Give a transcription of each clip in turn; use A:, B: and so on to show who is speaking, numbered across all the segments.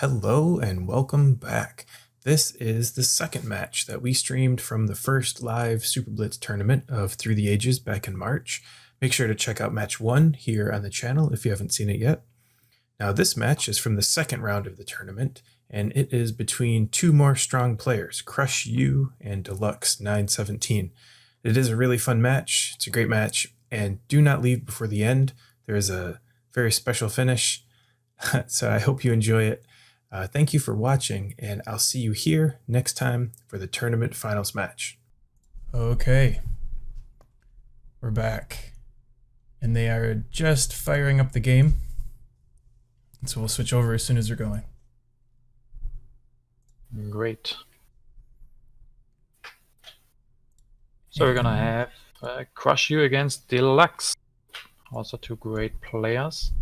A: Hello and welcome back. This is the second match that we streamed from the first live Super Blitz tournament of Through the Ages back in March. Make sure to check out match 1 here on the channel if you haven't seen it yet. Now this match is from the second round of the tournament, and it is between two more strong players, CrushU and deluks917. It is a really fun match, it's a great match, and do not leave before the end. There is a very special finish, so I hope you enjoy it. Thank you for watching, and I'll see you here next time for the tournament finals match. Okay, we're back, and they are just firing up the game, so we'll switch over as soon as they're going.
B: Great. So we're gonna have CrushU against Deluxe, also two great players.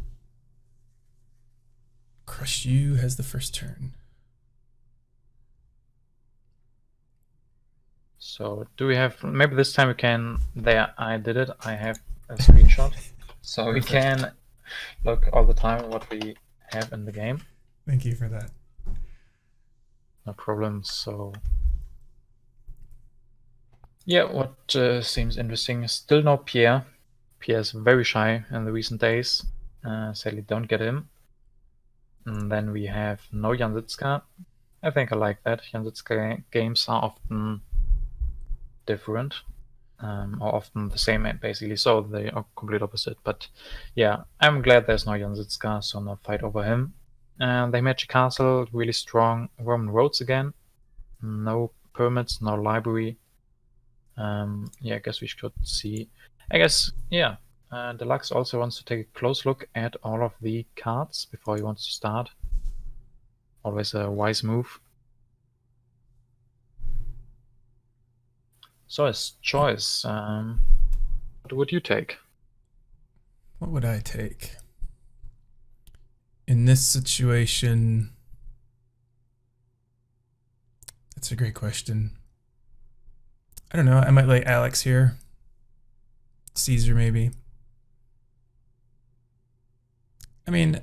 A: CrushU has the first turn.
B: So do we have, maybe this time we can, there I did it, I have a screenshot. So we can look all the time what we have in the game.
A: Thank you for that.
B: No problem. So yeah, what seems interesting is still no Pierre. Pierre is very shy in the recent days. Sadly don't get him. And then we have no Janzitska. I think I like that. Janzitska games are often different, or often the same basically, so they are complete opposite. But yeah, I'm glad there's no Janzitska, so no fight over him. And they Magic Castle, really strong Roman roads again. No permits, no library. Yeah, I guess we should see. I guess, yeah. Deluxe also wants to take a close look at all of the cards before he wants to start. Always a wise move. So his choice. What would you take?
A: What would I take? In this situation, that's a great question. I don't know. I might like Alex here. Caesar, maybe. I mean,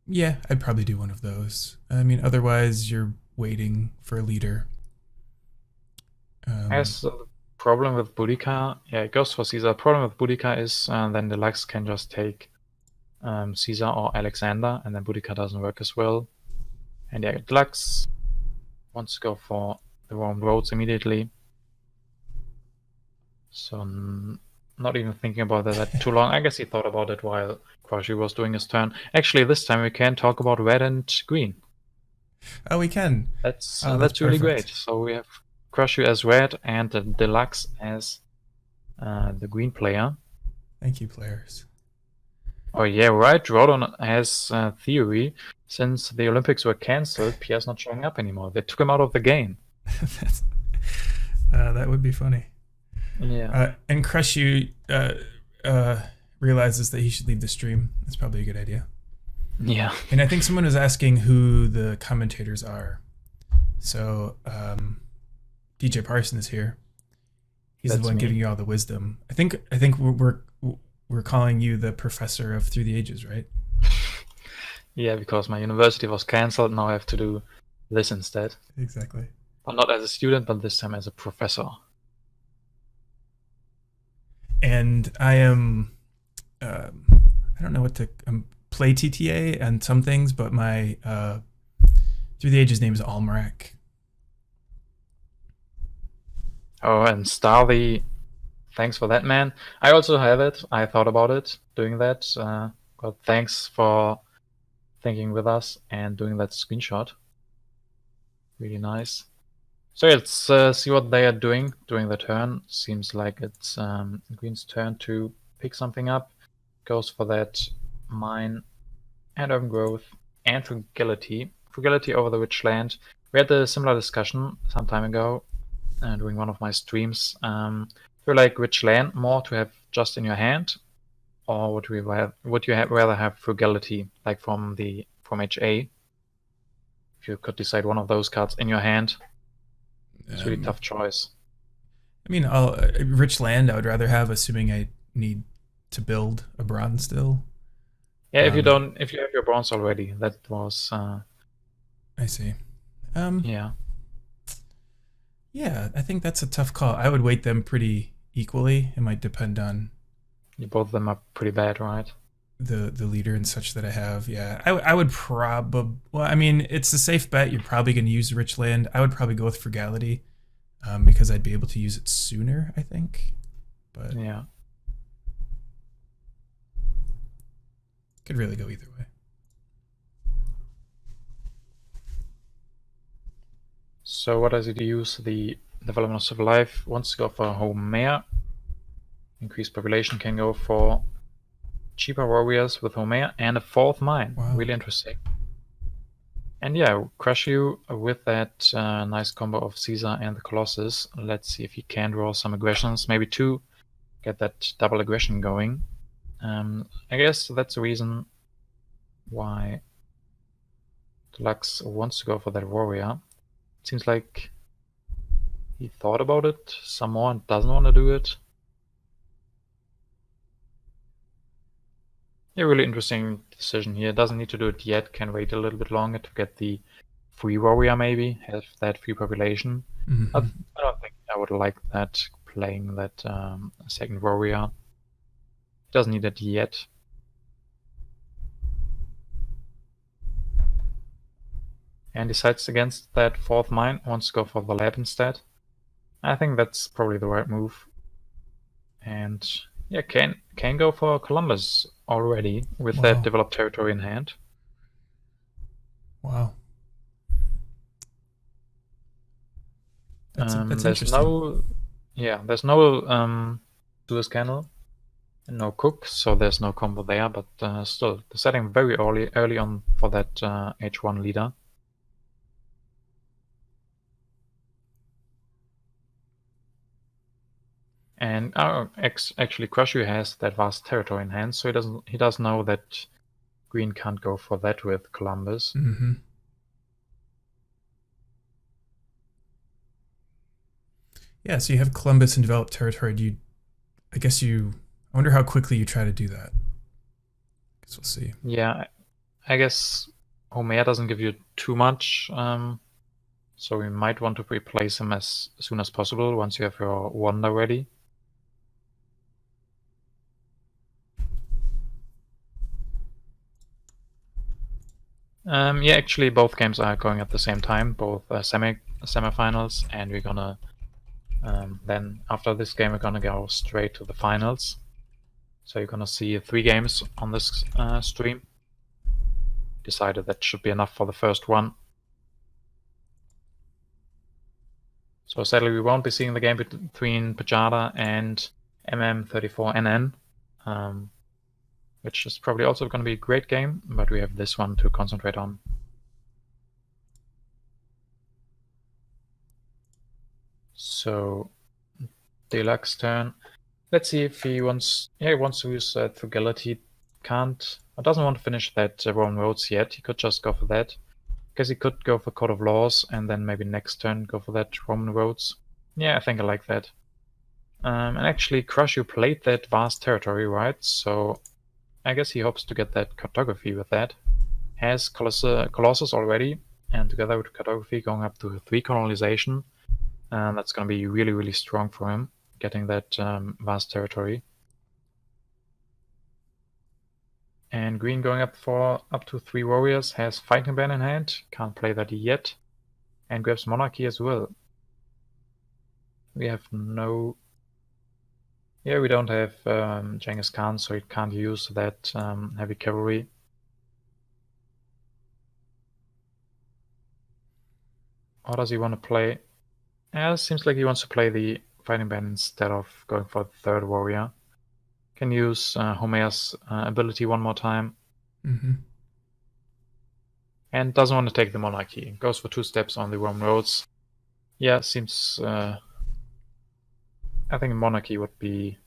A: yeah, I'd probably do one of those. I mean, otherwise you're waiting for a leader.
B: I guess the problem with Boudica, yeah, it goes for Caesar. The problem with Boudica is then Deluxe can just take Caesar or Alexander, and then Boudica doesn't work as well. And yeah, Deluxe wants to go for the Roman roads immediately. So not even thinking about that too long. I guess he thought about it while CrushU was doing his turn. Actually, this time we can talk about red and green.
A: Oh, we can.
B: That's really great. So we have CrushU as red and the Deluxe as the green player.
A: Thank you, players.
B: Oh yeah, right. Rodon has theory. Since the Olympics were cancelled, Pierre's not showing up anymore. They took him out of the game.
A: That would be funny.
B: Yeah.
A: And CrushU realizes that he should leave the stream. That's probably a good idea.
B: Yeah.
A: And I think someone was asking who the commentators are. So DJParson is here. He's the one giving you all the wisdom. I think we're calling you the professor of Through the Ages, right?
B: Yeah, because my university was cancelled. Now I have to do this instead.
A: Exactly.
B: But not as a student, but this time as a professor.
A: And I am, I don't know what to, PlayTTA and some things, but my Through the Ages name is Allmrak.
B: Oh, and Starly, thanks for that, man. I also have it. I thought about it, doing that. But thanks for thinking with us and doing that screenshot. Really nice. So let's see what they are doing during the turn. Seems like it's Green's turn to pick something up. Goes for that mine and urban growth and frugality. Frugality over the rich land. We had a similar discussion some time ago during one of my streams. Do you like rich land more to have just in your hand, or would you rather have frugality, like from HA? If you could decide one of those cards in your hand. It's a really tough choice.
A: I mean, rich land I would rather have, assuming I need to build a bronze still.
B: Yeah, if you have your bronze already, that was.
A: I see.
B: Yeah.
A: Yeah, I think that's a tough call. I would weight them pretty equally. It might depend on
B: Both of them are pretty bad, right?
A: the leader and such that I have. Yeah, I would probably. Well, I mean, it's a safe bet. You're probably going to use Rich Land. I would probably go with Frugality, because I'd be able to use it sooner, I think. But
B: yeah,
A: could really go either way.
B: So what does it use? The Development of Life wants to go for Homer. Increased population can go for cheaper warriors with Homer and a fourth mine.
A: Wow.
B: Really interesting. And yeah, CrushU with that nice combo of Caesar and the Colossus. Let's see if he can draw some aggressions, maybe 2, get that double aggression going. I guess that's the reason why Deluxe wants to go for that warrior. It seems like he thought about it some more and doesn't want to do it. Yeah, really interesting decision here. Doesn't need to do it yet. Can wait a little bit longer to get the free warrior, maybe have that free population.
A: Mm-hmm.
B: I don't think I would like that, playing that second warrior. He doesn't need it yet. And decides against that fourth mine, wants to go for the lab instead. I think that's probably the right move. And yeah, can go for Columbus already with that developed territory in hand.
A: Wow. That's
B: There's
A: interesting.
B: there's no Suez Canal and no Cook, so there's no combo there, but still, the setting very early on for that H1 leader. And actually, CrushU has that vast territory in hand, so he does know that Green can't go for that with Columbus.
A: Mm-hmm. Yeah, so you have Columbus and developed territory. I wonder how quickly you try to do that. Guess we'll see.
B: Yeah, I guess Homer doesn't give you too much, so you might want to replace him as soon as possible once you have your Wonder ready. Yeah, actually, both games are going at the same time, both semifinals, and we're gonna then after this game we're gonna go straight to the finals. So you're gonna see 3 games on this stream. Decided that should be enough for the first one. So sadly, we won't be seeing the game between Pajada and MM34NN, which is probably also going to be a great game, but we have this one to concentrate on. So, Deluxe turn. Let's see if he wants. Yeah, he wants to use Frugality. Can't. Or doesn't want to finish that Roman Roads yet. He could just go for that. Because he could go for Code of Laws and then maybe next turn go for that Roman Roads. Yeah, I think I like that. And actually, CrushU played that vast territory, right? So I guess he hopes to get that cartography with that. Has Colossus already, and together with cartography going up to 3 colonization. And that's going to be really, really strong for him, getting that vast territory. And Green going up to 3 warriors, has Fighting Ban in hand, can't play that yet, and grabs Monarchy as well. We have no... Yeah, we don't have Genghis Khan, so he can't use that heavy cavalry. Or does he want to play? Yeah, it seems like he wants to play the Fighting Ban instead of going for the 3rd warrior. Can use Homer's ability one more time.
A: Mm-hmm.
B: And doesn't want to take the Monarchy. Goes for 2 steps on the Roman roads. Yeah, seems... I think Monarchy would be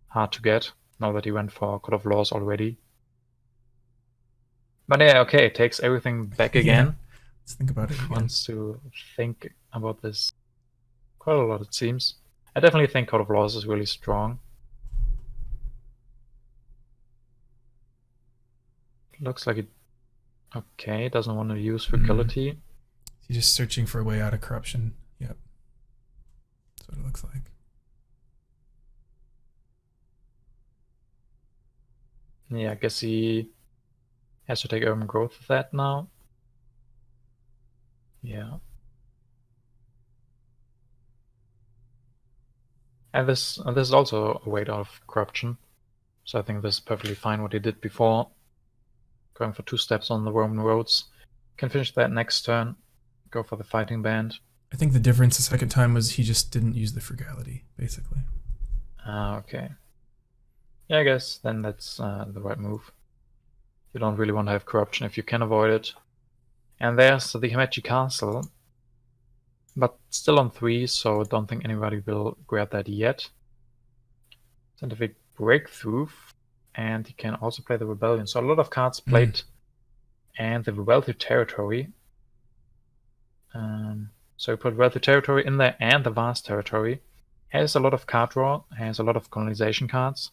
B: hard to get, now that he went for Code of Laws already. But yeah, okay, takes everything back again.
A: Yeah. Let's think about it again.
B: Wants to think about this quite a lot, it seems. I definitely think Code of Laws is really strong. Looks like it. Okay, doesn't want to use fragility.
A: He's just searching for a way out of corruption. Yep. That's what it looks like.
B: Yeah, I guess he has to take urban growth with that now. Yeah. And this is also a way out of corruption. So I think this is perfectly fine what he did before. Going for 2 steps on the Roman roads. Can finish that next turn. Go for the fighting band.
A: I think the difference the second time was he just didn't use the frugality, basically.
B: Okay. Yeah, I guess then that's the right move. You don't really want to have corruption if you can avoid it. And there's the Himeji Castle. But still on 3, so I don't think anybody will grab that yet. Scientific Breakthrough. And he can also play the Rebellion. So a lot of cards played. And the Wealthy Territory. So we put Wealthy Territory in there and the Vast Territory. Has a lot of card draw, has a lot of colonization cards.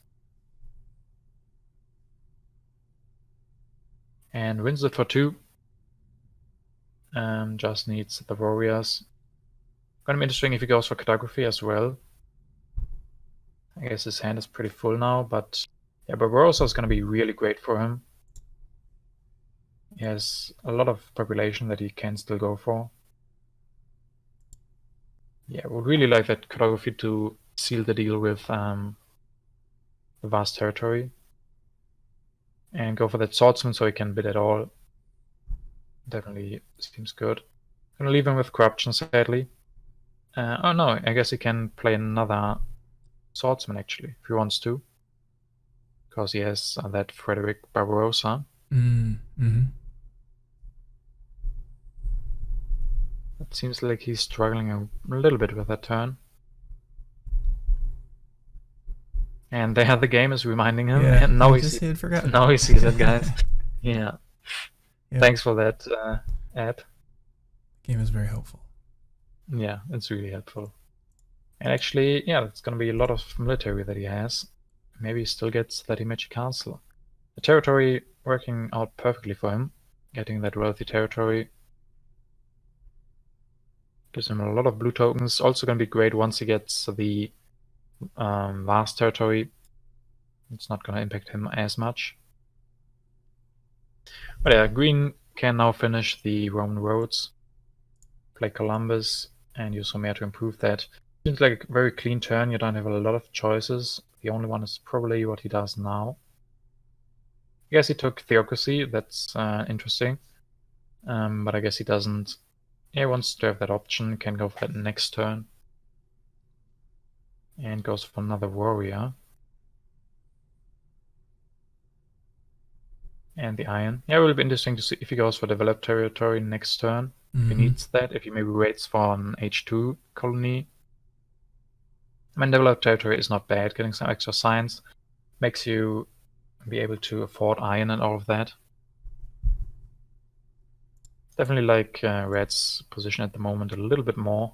B: And wins it for 2. Just needs the warriors. Gonna be interesting if he goes for cartography as well. I guess his hand is pretty full now, but yeah, Barbarossa is gonna be really great for him. He has a lot of population that he can still go for. Yeah, would really like that cartography to seal the deal with the Vast Territory. And go for that Swordsman so he can bid at all. Definitely seems good. Gonna leave him with corruption, sadly. Oh no, I guess he can play another Swordsman actually, if he wants to. Because he has that Frederick Barbarossa. It seems like he's struggling a little bit with that turn. And there the game is reminding him.
A: Yeah,
B: and now
A: he just had forgotten.
B: Now he sees it, guys. Yeah.
A: Yep.
B: Thanks for that ad.
A: Game is very helpful.
B: Yeah, it's really helpful. And actually, yeah, it's going to be a lot of military that he has. Maybe he still gets that Himeji Castle. The territory working out perfectly for him. Getting that wealthy territory. Gives him a lot of blue tokens. Also going to be great once he gets the vast territory. It's not going to impact him as much. But yeah, green can now finish the Roman roads. Play Columbus and use Homer to improve that. Seems like a very clean turn. You don't have a lot of choices. The only one is probably what he does now. I guess he took Theocracy. That's interesting. But I guess he doesn't. He wants to have that option. Can go for that next turn. And goes for another warrior. And the iron. Yeah, it will be interesting to see if he goes for developed territory next turn. If he needs that. If he maybe waits for an H2 colony. I mean, developed territory is not bad. Getting some extra science makes you be able to afford iron and all of that. Definitely like Red's position at the moment a little bit more.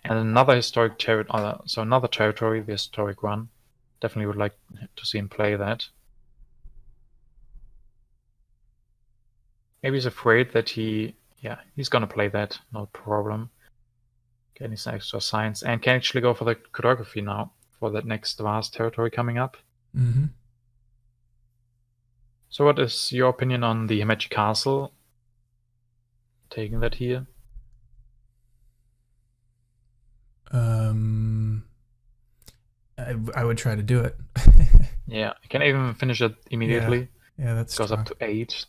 B: And another historic territory, so another territory, the historic one. Definitely would like to see him play that. Maybe he's afraid that he's gonna play that, no problem. Getting some extra science and can actually go for the cartography now for that next vast territory coming up. So what is your opinion on the Himeji Castle? Taking that here?
A: I would try to do it.
B: Yeah, I can even finish it immediately.
A: Yeah, that's
B: goes up to 8.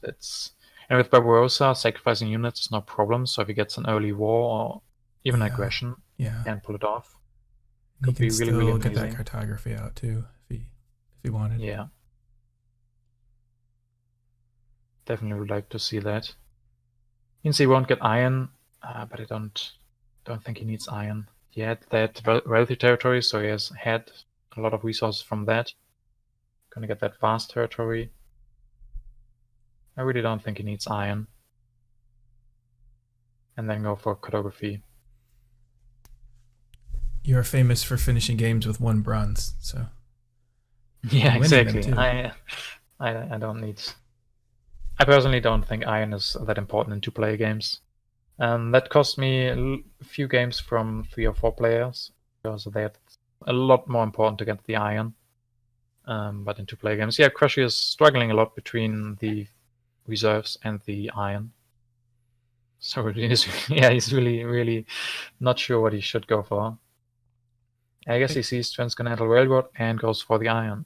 B: And with Barbarossa, sacrificing units is no problem. So if he gets an early war or even aggression, and pull it off.
A: Could be really, really amazing. Get that cartography out too, if he wanted.
B: Yeah. Definitely would like to see that. Means he won't get iron, but I don't think he needs iron. He had that wealthy territory, so he has had a lot of resources from that. Gonna get that vast territory. I really don't think he needs iron. And then go for cartography.
A: You're famous for finishing games with 1 bronze, so.
B: Yeah, exactly. I don't need I personally don't think iron is that important in 2-player games. That cost me a few games from 3 or 4 players, because that's a lot more important to get the iron. But in 2-player games, yeah, CrushU is struggling a lot between the reserves and the iron. So he's really not sure what he should go for. I guess he sees Transcontinental Railroad and goes for the iron,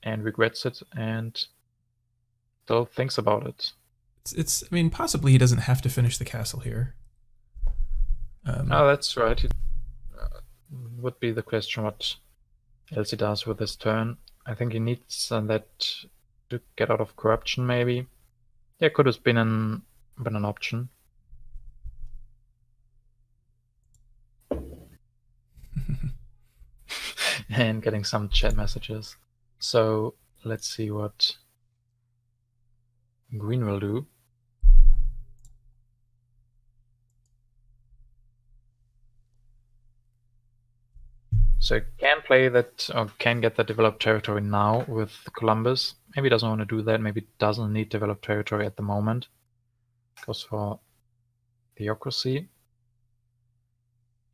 B: and regrets it, and still thinks about it.
A: I mean, possibly he doesn't have to finish the castle here.
B: Oh, that's right. Would be the question what else he does with this turn. I think he needs that to get out of corruption, maybe. Yeah, could have been an option. And getting some chat messages. So let's see what green will do. So can play that, or can get that developed territory now with Columbus. Maybe doesn't want to do that. Maybe doesn't need developed territory at the moment. Goes for theocracy.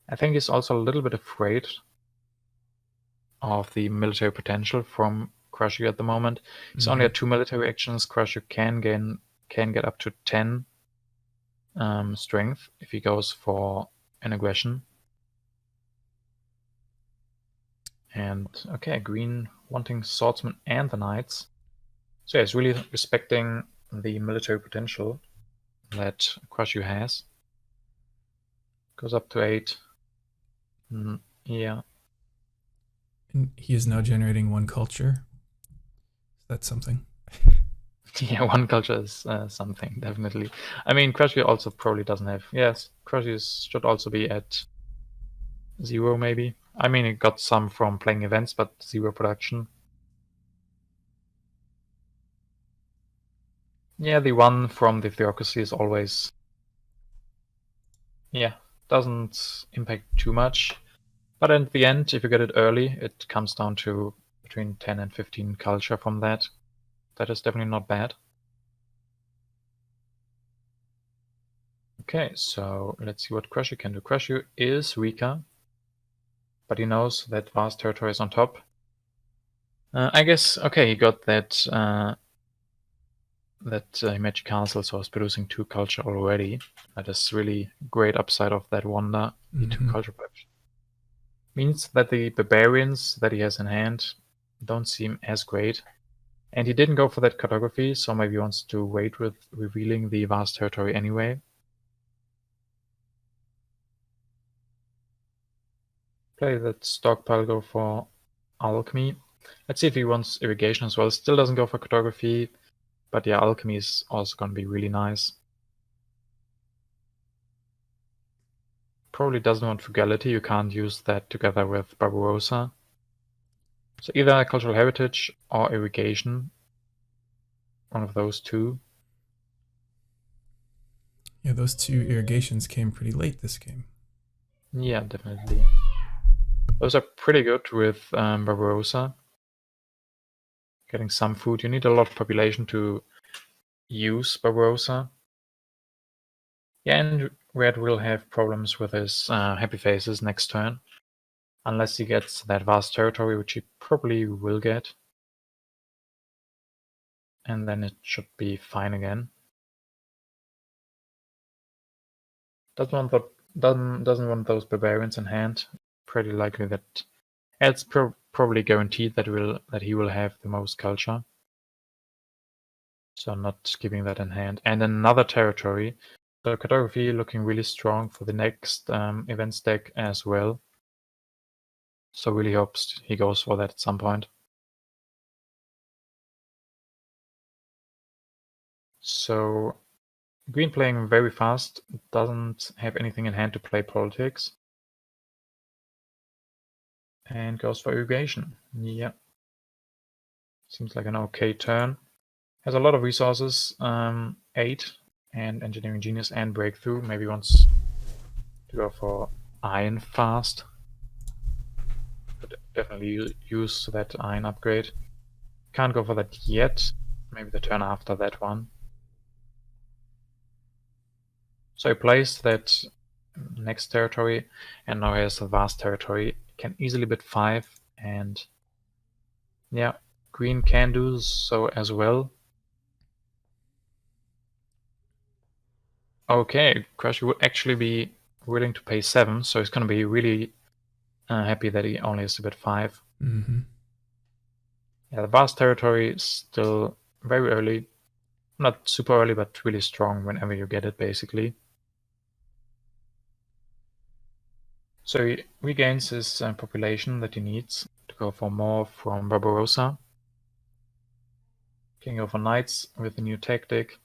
B: I think he's also a little bit afraid of the military potential from CrushU at the moment. He's only at 2 military actions. CrushU can get up to 10 strength if he goes for an aggression. And okay, green wanting swordsman and the knights. So yeah, he's really respecting the military potential that CrushU has. Goes up to 8. Yeah.
A: And he is now generating 1 culture. That's something.
B: Yeah, 1 culture is something, definitely. I mean, CrushU also probably doesn't have... Yes, CrushU should also be at 0, maybe. I mean, it got some from playing events, but 0 production. Yeah, the 1 from the theocracy is always... Yeah, doesn't impact too much. But at the end, if you get it early, it comes down to between 10 and 15 culture from that. That is definitely not bad. Okay, so let's see what CrushU can do. CrushU is weaker, but he knows that vast territory is on top. I guess, okay, he got that magic castle, so I was producing 2 culture already. That is really great upside of that wonder, the 2 culture production. Means that the barbarians that he has in hand don't seem as great. And he didn't go for that cartography, so maybe he wants to wait with revealing the vast territory anyway. Play that stockpile, go for alchemy. Let's see if he wants irrigation as well. Still doesn't go for cartography, but yeah, alchemy is also going to be really nice. Probably doesn't want frugality. You can't use that together with Barbarossa. So either cultural heritage or irrigation. One of those 2.
A: Yeah, those 2 irrigations came pretty late this game.
B: Yeah, definitely. Those are pretty good with Barbarossa. Getting some food. You need a lot of population to use Barbarossa. Yeah, and Red will have problems with his happy faces next turn. Unless he gets that vast territory, which he probably will get. And then it should be fine again. Doesn't want those barbarians in hand. Pretty likely that it's probably guaranteed that he will have the most culture. So not keeping that in hand. And another territory. So cartography looking really strong for the next event stack as well. So really hopes he goes for that at some point. So green playing very fast, doesn't have anything in hand to play politics. And goes for irrigation. Yeah. Seems like an okay turn. Has a lot of resources, 8, and engineering genius and breakthrough. Maybe wants to go for iron fast. Could definitely use that iron upgrade. Can't go for that yet. maybe the turn after that one. So he plays that next territory, and now he has a vast territory. Can easily bid 5, and yeah, green can do so as well. Okay, CrushU would actually be willing to pay 7, so he's going to be really happy that he only has to bid 5.
A: Mm-hmm.
B: Yeah, the vast territory is still very early. Not super early, but really strong whenever you get it, basically. So he regains his population that he needs to go for more from Barbarossa. Can go for knights with the new tactic.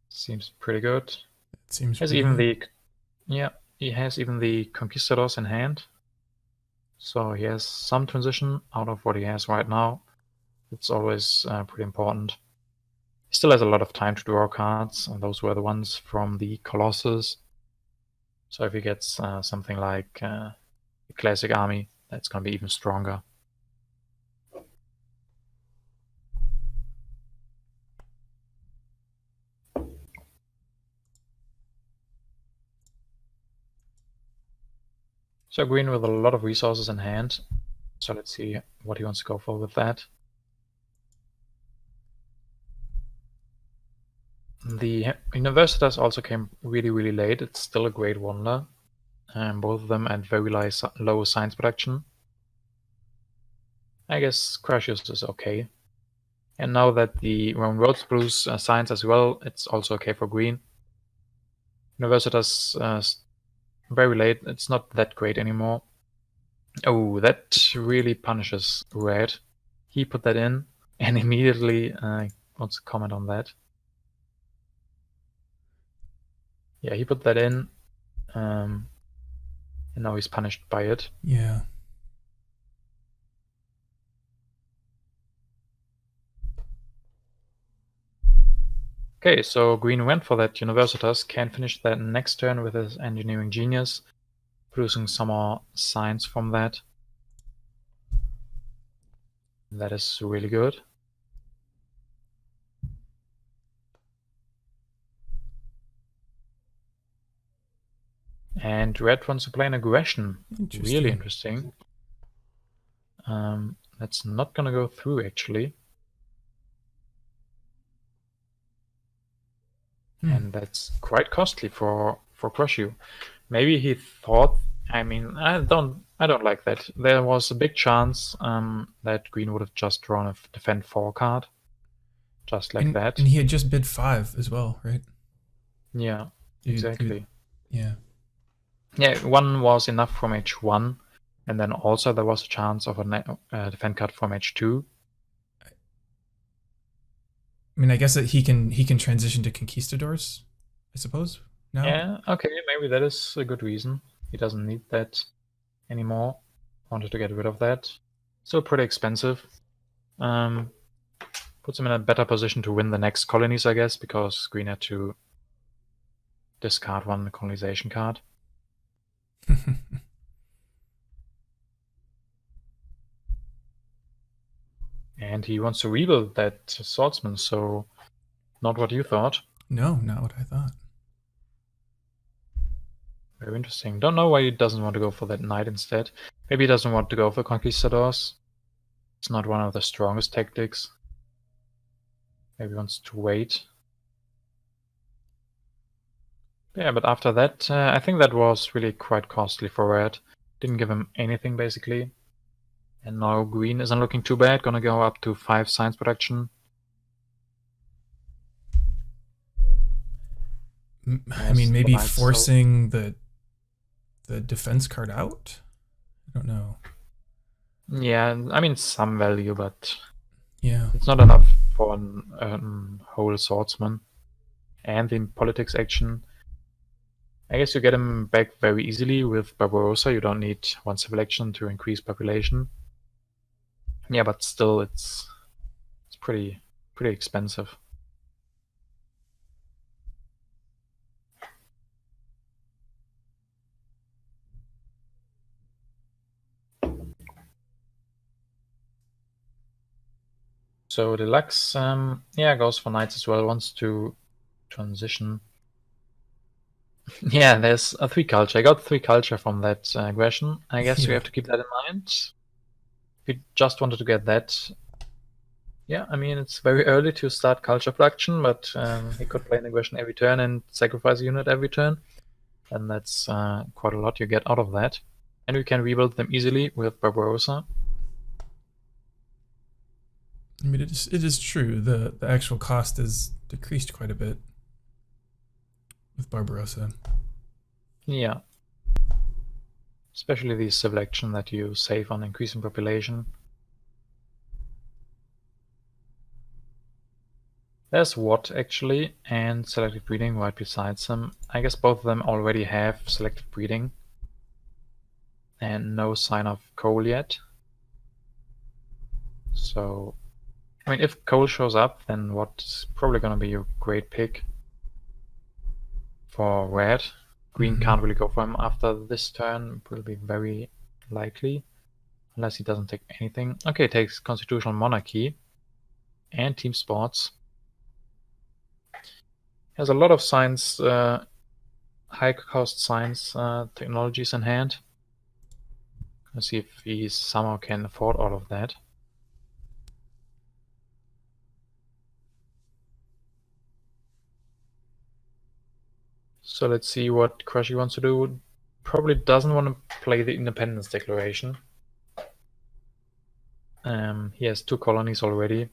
B: Seems pretty good.
A: It seems
B: Has
A: pretty
B: even
A: good.
B: he has even the conquistadors in hand. So he has some transition out of what he has right now. It's always pretty important. He still has a lot of time to draw cards, and those were the ones from the Colossus. So if he gets something like a classic army, that's going to be even stronger. So green with a lot of resources in hand. So let's see what he wants to go for with that. The Universitas also came really, really late. It's still a great wonder. Both of them at very low science production. I guess CrushU is okay. And now that the Roman Roads produce science as well, it's also okay for green. Universitas very late. It's not that great anymore. Oh, that really punishes red. He put that in and immediately wants to comment on that. Yeah, he put that in, and now he's punished by it.
A: Yeah.
B: Okay, so green went for that Universitas, can finish that next turn with his engineering genius, producing some more science from that. That is really good. And red wants to play an aggression. Really interesting. That's not gonna go through, actually. And that's quite costly for CrushU. Maybe he thought. I mean, I don't like that. There was a big chance that green would have just drawn a defend 4 card, just like that.
A: And he had just bid 5 as well, right?
B: Yeah, exactly.
A: Yeah.
B: Yeah, 1 was enough from H1, and then also there was a chance of a defend card from H2.
A: I mean, I guess that he can transition to conquistadors, I suppose. Now.
B: Yeah, okay, maybe that is a good reason. He doesn't need that anymore. Wanted to get rid of that. Still pretty expensive. Puts him in a better position to win the next colonies, I guess, because green had to discard 1 colonization card. And he wants to rebuild that swordsman, so not what you thought.
A: No, not what I thought.
B: Very interesting. Don't know why he doesn't want to go for that knight instead. Maybe he doesn't want to go for conquistadors. It's not one of the strongest tactics. Maybe he wants to wait. Yeah, but after that, I think that was really quite costly for red. Didn't give him anything, basically. And now green isn't looking too bad. Gonna go up to 5 science production.
A: I mean, maybe forcing the defense card out? I don't know.
B: Yeah, I mean, some value, but
A: yeah,
B: it's not enough for a whole swordsman. And in politics action, I guess you get him back very easily with Barbarossa. You don't need 1 civil action to increase population. Yeah, but still, it's pretty expensive. So Deluxe, yeah, goes for knights as well, wants to transition. Yeah, there's a 3 culture. I got 3 culture from that aggression. I guess we
A: Yeah.
B: have to keep that in mind. If you just wanted to get that, yeah, I mean, it's very early to start culture production, but he could play an aggression every turn and sacrifice a unit every turn. And that's quite a lot you get out of that. And we can rebuild them easily with Barbarossa.
A: I mean, it is true. The actual cost is decreased quite a bit with Barbarossa.
B: Yeah. Especially the civil action that you save on increasing population. There's Watt actually, and selective breeding right beside them. I guess both of them already have selective breeding. And no sign of coal yet. So, I mean, if coal shows up, then Watt's probably gonna be a great pick for red. Green can't really go for him after this turn, will be very likely. Unless he doesn't take anything. Okay, takes Constitutional Monarchy and Team Sports. Has a lot of science, high cost science technologies in hand. Let's see if he somehow can afford all of that. So let's see what CrushU wants to do. Probably doesn't want to play the Independence Declaration. He has 2 colonies already.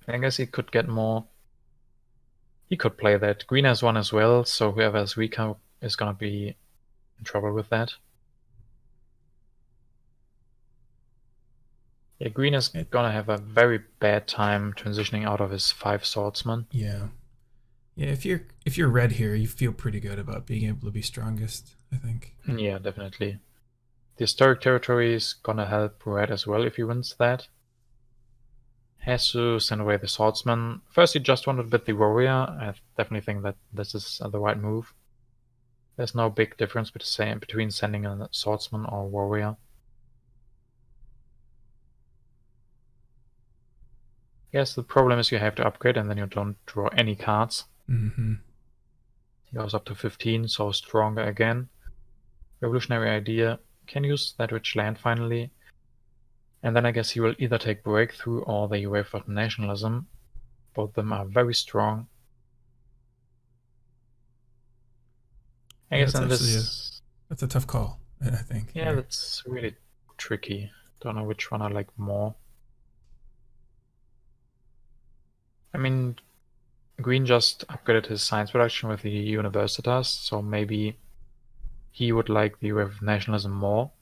B: I guess he could get more. He could play that. Green has 1 as well, so whoever has weaker is gonna be in trouble with that. Yeah, Green is gonna have a very bad time transitioning out of his 5 swordsman.
A: Yeah. Yeah, if you're red here, you feel pretty good about being able to be strongest, I think.
B: Yeah, definitely. The historic territory is gonna help red as well if he wins that. Has to send away the swordsman. First, he just wanted to bit the warrior. I definitely think that this is the right move. There's no big difference between sending a swordsman or warrior. Yes, the problem is you have to upgrade and then you don't draw any cards.
A: Mm-hmm.
B: He goes up to 15, so stronger again. Revolutionary idea. Can use that rich land finally. And then I guess he will either take Breakthrough or the Wave of Nationalism. Both of them are very strong. I
A: Yeah,
B: guess in
A: that's a tough call, I think.
B: Yeah, that's really tricky. Don't know which one I like more. I mean, Green just upgraded his science production with the Universitas, so maybe he would like the Wave of Nationalism more.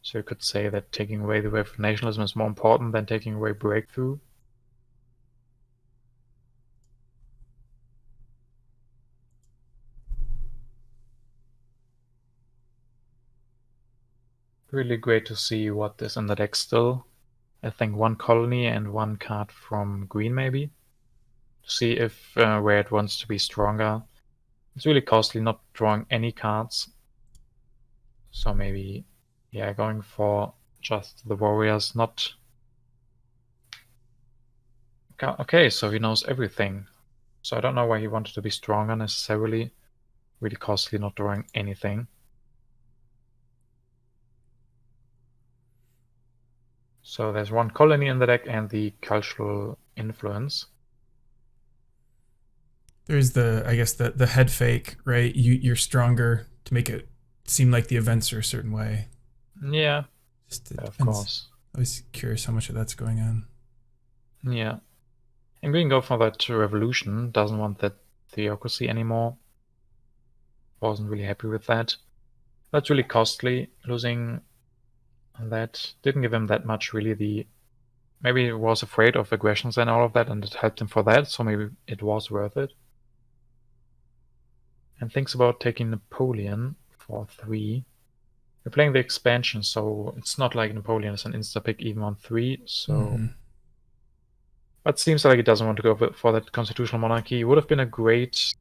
B: So you could say that taking away the Wave of Nationalism is more important than taking away Breakthrough. Really great to see what is in the deck still. I think 1 colony and 1 card from Green maybe. To see if Red wants to be stronger. It's really costly not drawing any cards. So maybe, yeah, going for just the warriors, not... Okay, so he knows everything. So I don't know why he wanted to be stronger necessarily. Really costly not drawing anything. So there's 1 colony in the deck and the cultural influence.
A: There's I guess the head fake, right? You're stronger to make it seem like the events are a certain way.
B: Yeah,
A: Just
B: of course.
A: I was curious how much of that's going on.
B: Yeah. And Green go for that revolution, doesn't want that theocracy anymore. Wasn't really happy with that. That's really costly, losing that. Didn't give him that much really. Maybe he was afraid of aggressions and all of that and it helped him for that, so maybe it was worth it. And thinks about taking Napoleon for 3. We're playing the expansion, so it's not like Napoleon is an insta-pick even on 3, so... But seems like he doesn't want to go for that constitutional monarchy. It would have been a great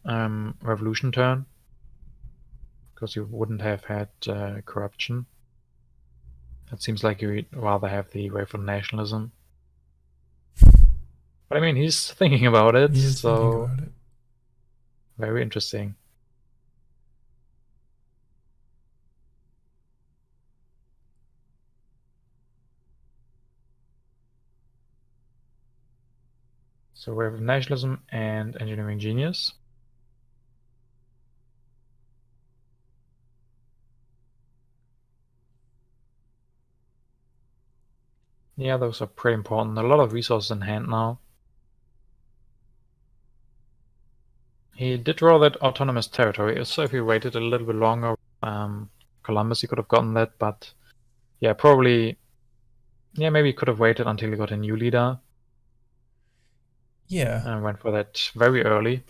B: revolution turn, because you wouldn't have had corruption. It seems like he'd rather have the way for nationalism. But I mean, he's thinking about it,
A: He is thinking
B: so
A: about it.
B: very interesting. So we have nationalism and engineering genius. Yeah, those are pretty important. A lot of resources in hand now. He did draw that autonomous territory, so if he waited a little bit longer, Columbus, he could have gotten that, but yeah, probably, yeah, maybe he could have waited until he got a new leader
A: Yeah.
B: and went for that very early.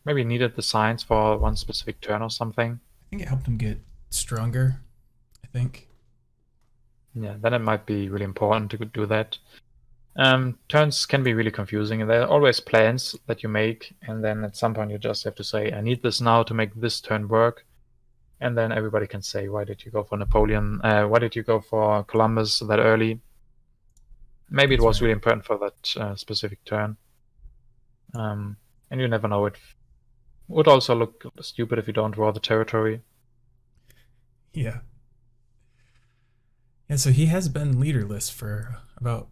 B: Maybe he needed the science for one specific turn or something.
A: I think it helped him get stronger, I think.
B: Yeah, then it might be really important to do that. Turns can be really confusing, and there are always plans that you make, and then at some point you just have to say, I need this now to make this turn work. And then everybody can say, why did you go for Napoleon? Why did you go for Columbus that early? Maybe it
A: That's
B: was
A: right.
B: really important for that specific turn. And you never know. It would also look stupid if you don't draw the territory.
A: Yeah. Yeah, so he has been leaderless for about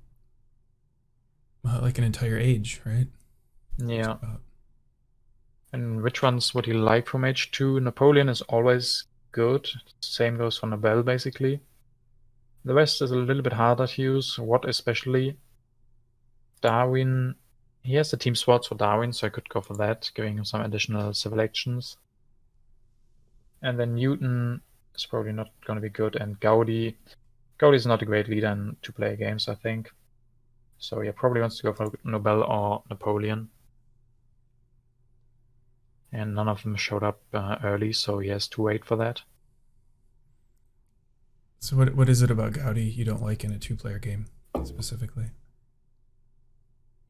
A: like an entire age, right?
B: Yeah. And which ones would you like from H2? Napoleon is always good. Same goes for Nobel, basically. The rest is a little bit harder to use. What especially? Darwin, he has the team spots for Darwin, so I could go for that, giving him some additional civil actions. And then Newton is probably not going to be good, and Gaudi is not a great leader in two-player games, I think. So yeah, probably wants to go for Nobel or Napoleon. And none of them showed up early, so he has to wait for that.
A: So what is it about Gaudi you don't like in a two-player game specifically?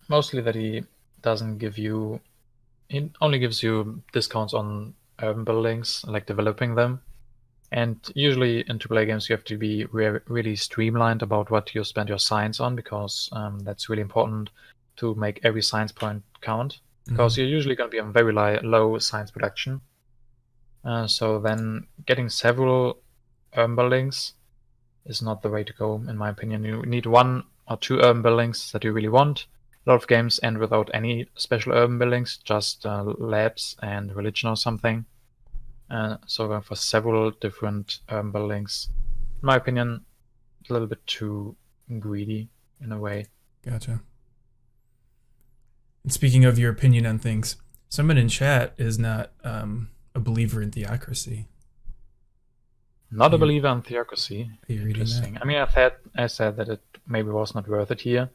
B: Mostly that he doesn't give you... He only gives you discounts on urban buildings, like developing them. And usually in two-player games, you have to be really streamlined about what you spend your science on, because that's really important to make every science point count. Because you're usually going to be on very low science production. So then getting several urban buildings is not the way to go, in my opinion. You need one or two urban buildings that you really want. A lot of games end without any special urban buildings, just labs and religion or something. So going for several different buildings, in my opinion, a little bit too greedy in a way.
A: Gotcha. And speaking of your opinion on things, someone in chat is not a believer in theocracy.
B: Not a believer in theocracy.
A: Are you reading
B: Interesting.
A: that?
B: I mean, I said that it maybe was not worth it here.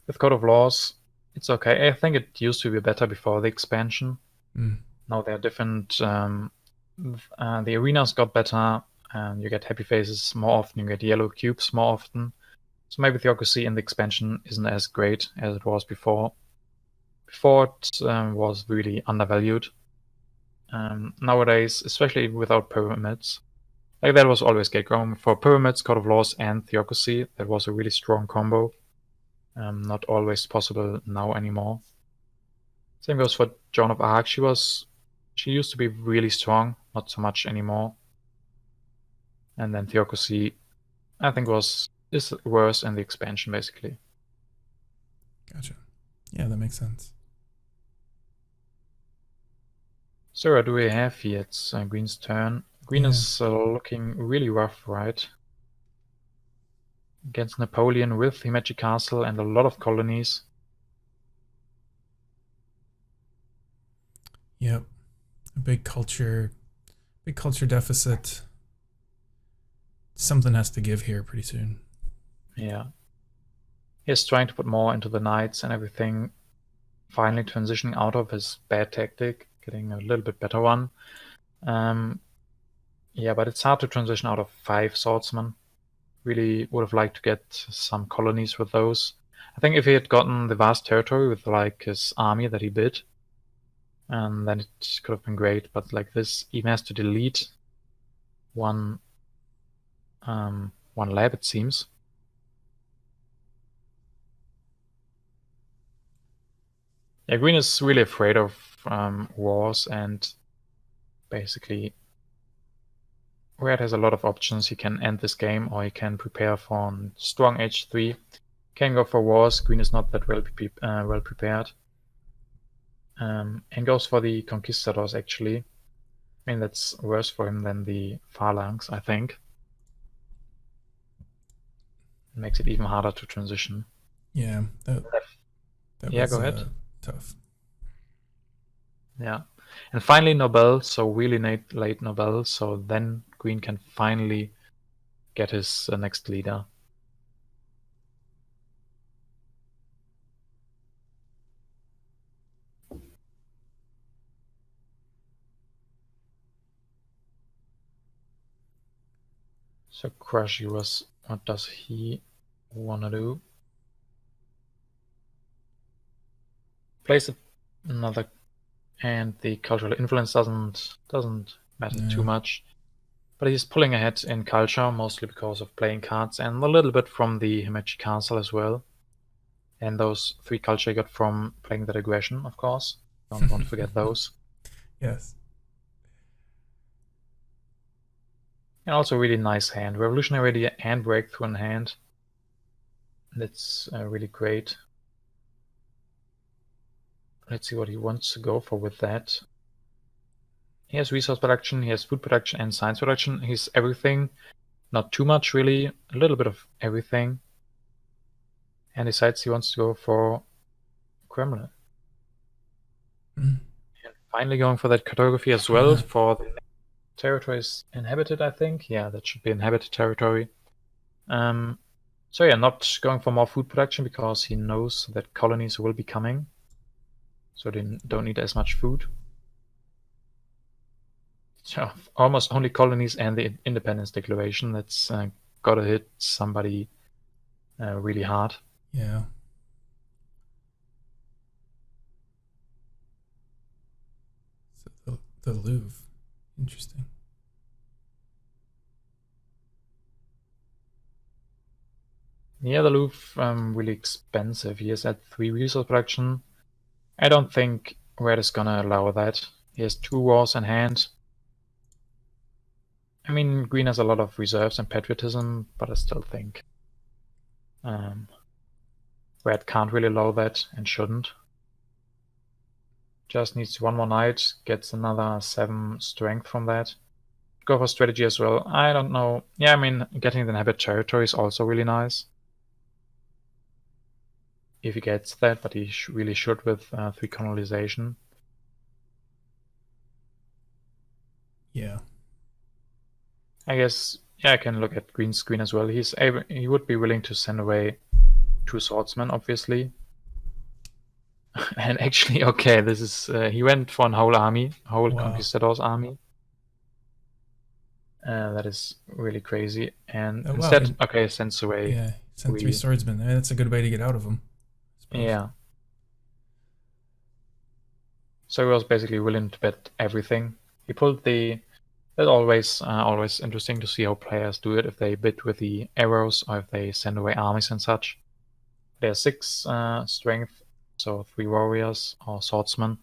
B: With Code of Laws, it's okay. I think it used to be better before the expansion. Now there are different... the arenas got better, and you get happy faces more often, you get yellow cubes more often. So maybe theocracy in the expansion isn't as great as it was before. Before it was really undervalued. Nowadays, especially without pyramids, like that was always Gatecom. For pyramids, Code of Laws, and theocracy, that was a really strong combo. Not always possible now anymore. Same goes for Joan of Arc. She used to be really strong, not so much anymore. And then theocracy, I think, is worse in the expansion, basically.
A: Gotcha. Yeah, that makes sense.
B: So what do we have here? It's Green's turn. Green is looking really rough, right? Against Napoleon with Himeji Castle and a lot of colonies.
A: Yep. A big culture deficit. Something has to give here pretty soon.
B: Yeah. He's trying to put more into the knights and everything. Finally transitioning out of his bad tactic, getting a little bit better one. Yeah, but it's hard to transition out of 5 swordsmen. Really would have liked to get some colonies with those. I think if he had gotten the vast territory with like his army that he bid, then it could have been great. But like this, even has to delete one one lab, it seems. Yeah, green is really afraid of wars, and basically red has a lot of options. He can end this game, or he can prepare for a strong H3. Can go for wars. Green is not that well prepared. And goes for the conquistadors, actually. I mean, that's worse for him than the phalanx, I think. It makes it even harder to transition.
A: Yeah, that
B: Yeah,
A: was
B: go ahead.
A: tough.
B: Yeah. And finally Nobel, so really late Nobel, so then green can finally get his next leader. So CrushU, what does he wanna do? Place another, and the cultural influence doesn't matter too much. But he's pulling ahead in culture, mostly because of playing cards and a little bit from the Himeji Castle as well. And those 3 culture he got from playing that aggression, of course. Don't want to forget those.
A: Yes.
B: And also a really nice hand. Revolutionary hand breakthrough in hand. That's really great. Let's see what he wants to go for with that. He has resource production, he has food production and science production. He's everything. Not too much, really. A little bit of everything. And decides he wants to go for Kremlin. And finally going for that cartography as well for the territories inhabited, I think. Yeah, that should be inhabited territory. So yeah, not going for more food production because he knows that colonies will be coming. So they don't need as much food. So almost only colonies and the independence declaration. That's gotta hit somebody really hard.
A: Yeah. So the Louvre. Interesting.
B: Yeah, the Louvre, really expensive. He is at 3 resource production. I don't think Red is gonna allow that. He has 2 wars in hand. I mean, green has a lot of reserves and patriotism, but I still think red can't really allow that and shouldn't. Just needs 1 more knight, gets another 7 strength from that. Go for strategy as well. I don't know. Yeah, I mean, getting the inhabit territory is also really nice. If he gets that, but he really should with 3 colonization.
A: Yeah.
B: I guess, yeah, I can look at green screen as well. He would be willing to send away 2 swordsmen, obviously. And actually, okay, this is he went for a whole army, whole conquistadors army. That is really crazy. And instead, okay, sends away.
A: Yeah, send 3 swordsmen. That's a good way to get out of them.
B: Yeah. So he was basically willing to bet everything. He pulled the. That's always interesting to see how players do it, if they bid with the arrows or if they send away armies and such. There's 6 strength, so 3 warriors or swordsmen.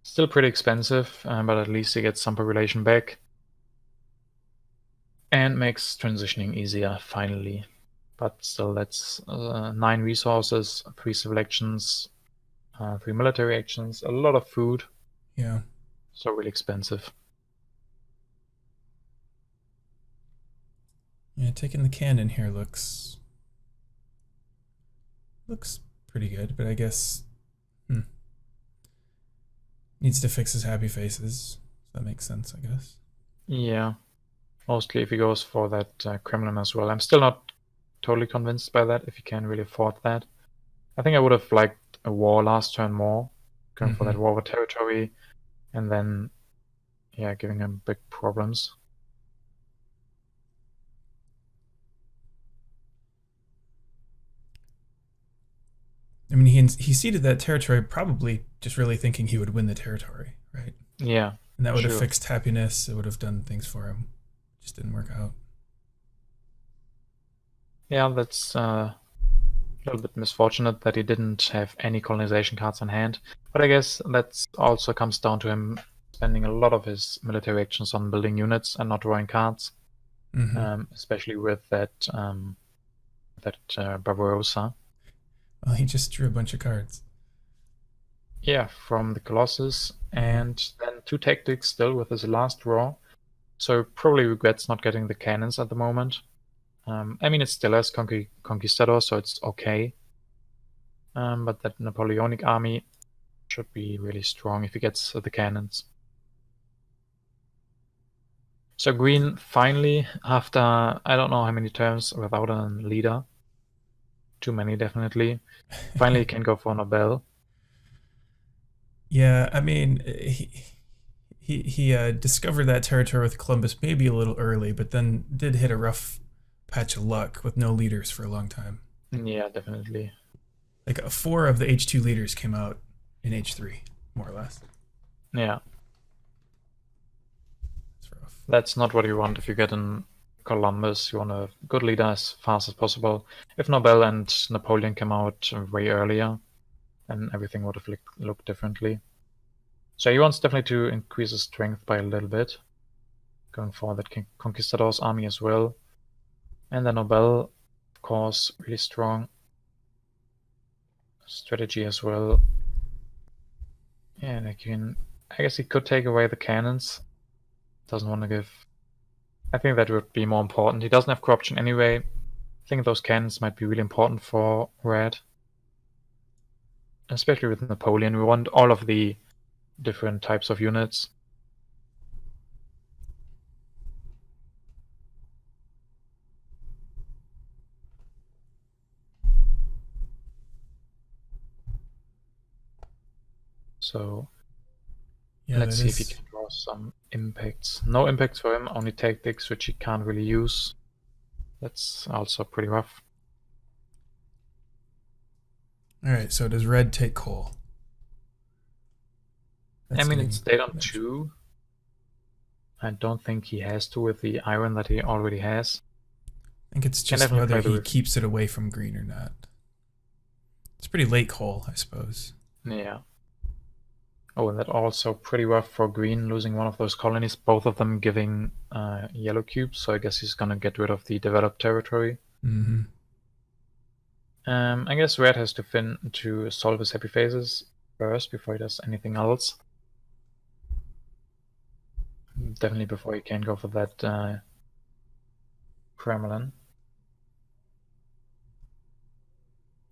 B: Still pretty expensive, but at least he gets some population back. And makes transitioning easier, finally. But still, that's 9 resources, 3 civil actions, 3 military actions, a lot of food.
A: Yeah.
B: So really expensive.
A: Yeah, taking the cannon here looks pretty good, but I guess needs to fix his happy faces. That makes sense, I guess.
B: Yeah, mostly if he goes for that Kremlin as well. I'm still not totally convinced by that, if he can really afford that. I think I would have liked a war last turn more, going for that war over territory, and then, yeah, giving him big problems.
A: I mean, he ceded that territory probably just really thinking he would win the territory, right?
B: Yeah.
A: And that would have
B: Sure.
A: fixed happiness. It would have done things for him. Just didn't work out.
B: Yeah, that's a little bit misfortunate that he didn't have any colonization cards on hand. But I guess that also comes down to him spending a lot of his military actions on building units and not drawing cards, especially with that Barbarossa.
A: Well, he just drew a bunch of cards.
B: Yeah, from the Colossus, and then 2 tactics still with his last draw. So probably regrets not getting the cannons at the moment. I mean, it still has Conquistador, so it's okay. But that Napoleonic army should be really strong if he gets the cannons. So green finally, after I don't know how many turns without a leader, too many definitely, finally can go for Nobel.
A: Yeah, I mean, he discovered that territory with Columbus maybe a little early, but then did hit a rough patch of luck with no leaders for a long time.
B: Yeah, definitely.
A: Like 4 of the H2 leaders came out in H3, more or less.
B: Yeah.
A: That's rough.
B: That's not what you want if you get in Columbus. You want a good leader as fast as possible. If Nobel and Napoleon came out way earlier, then everything would have looked differently. So he wants definitely to increase his strength by a little bit, going for that Conquistador's army as well. And then Nobel, of course, really strong strategy as well. Yeah, and I guess he could take away the cannons. Doesn't want to give. I think that would be more important. He doesn't have corruption anyway. I think those cannons might be really important for Red. Especially with Napoleon. We want all of the different types of units. So
A: Yeah,
B: let's
A: that
B: see if he
A: is.
B: can draw some impacts. No impacts for him, only tactics, which he can't really use. That's also pretty rough.
A: All right, so does red take coal?
B: I mean,
A: Getting
B: it stayed on
A: mentioned.
B: 2. I don't think he has to with the iron that he already has.
A: I think it's
B: Can
A: just
B: definitely
A: whether
B: play the
A: he
B: risk.
A: keeps it away from green or not. It's pretty late coal, I suppose.
B: Yeah. Oh, and that also pretty rough for green, losing one of those colonies, both of them giving yellow cubes, so I guess he's gonna get rid of the developed territory. I guess red has to solve his happy phases first before he does anything else. Definitely before he can go for that Kremlin.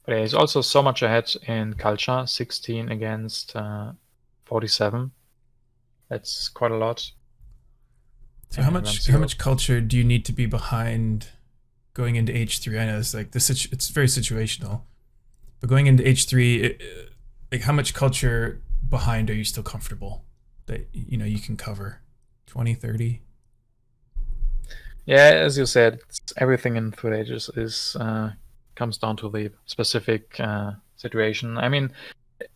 B: But yeah, he's also so much ahead in culture, 16 against 47. That's quite a lot.
A: So
B: And then
A: how
B: 0.
A: much culture do you need to be behind going into H3? I know it's like it's very situational, but going into H3, like how much culture behind are you still comfortable that you can cover? 20, 30?
B: Yeah, as you said, everything in Through the Ages is comes down to the specific situation. I mean,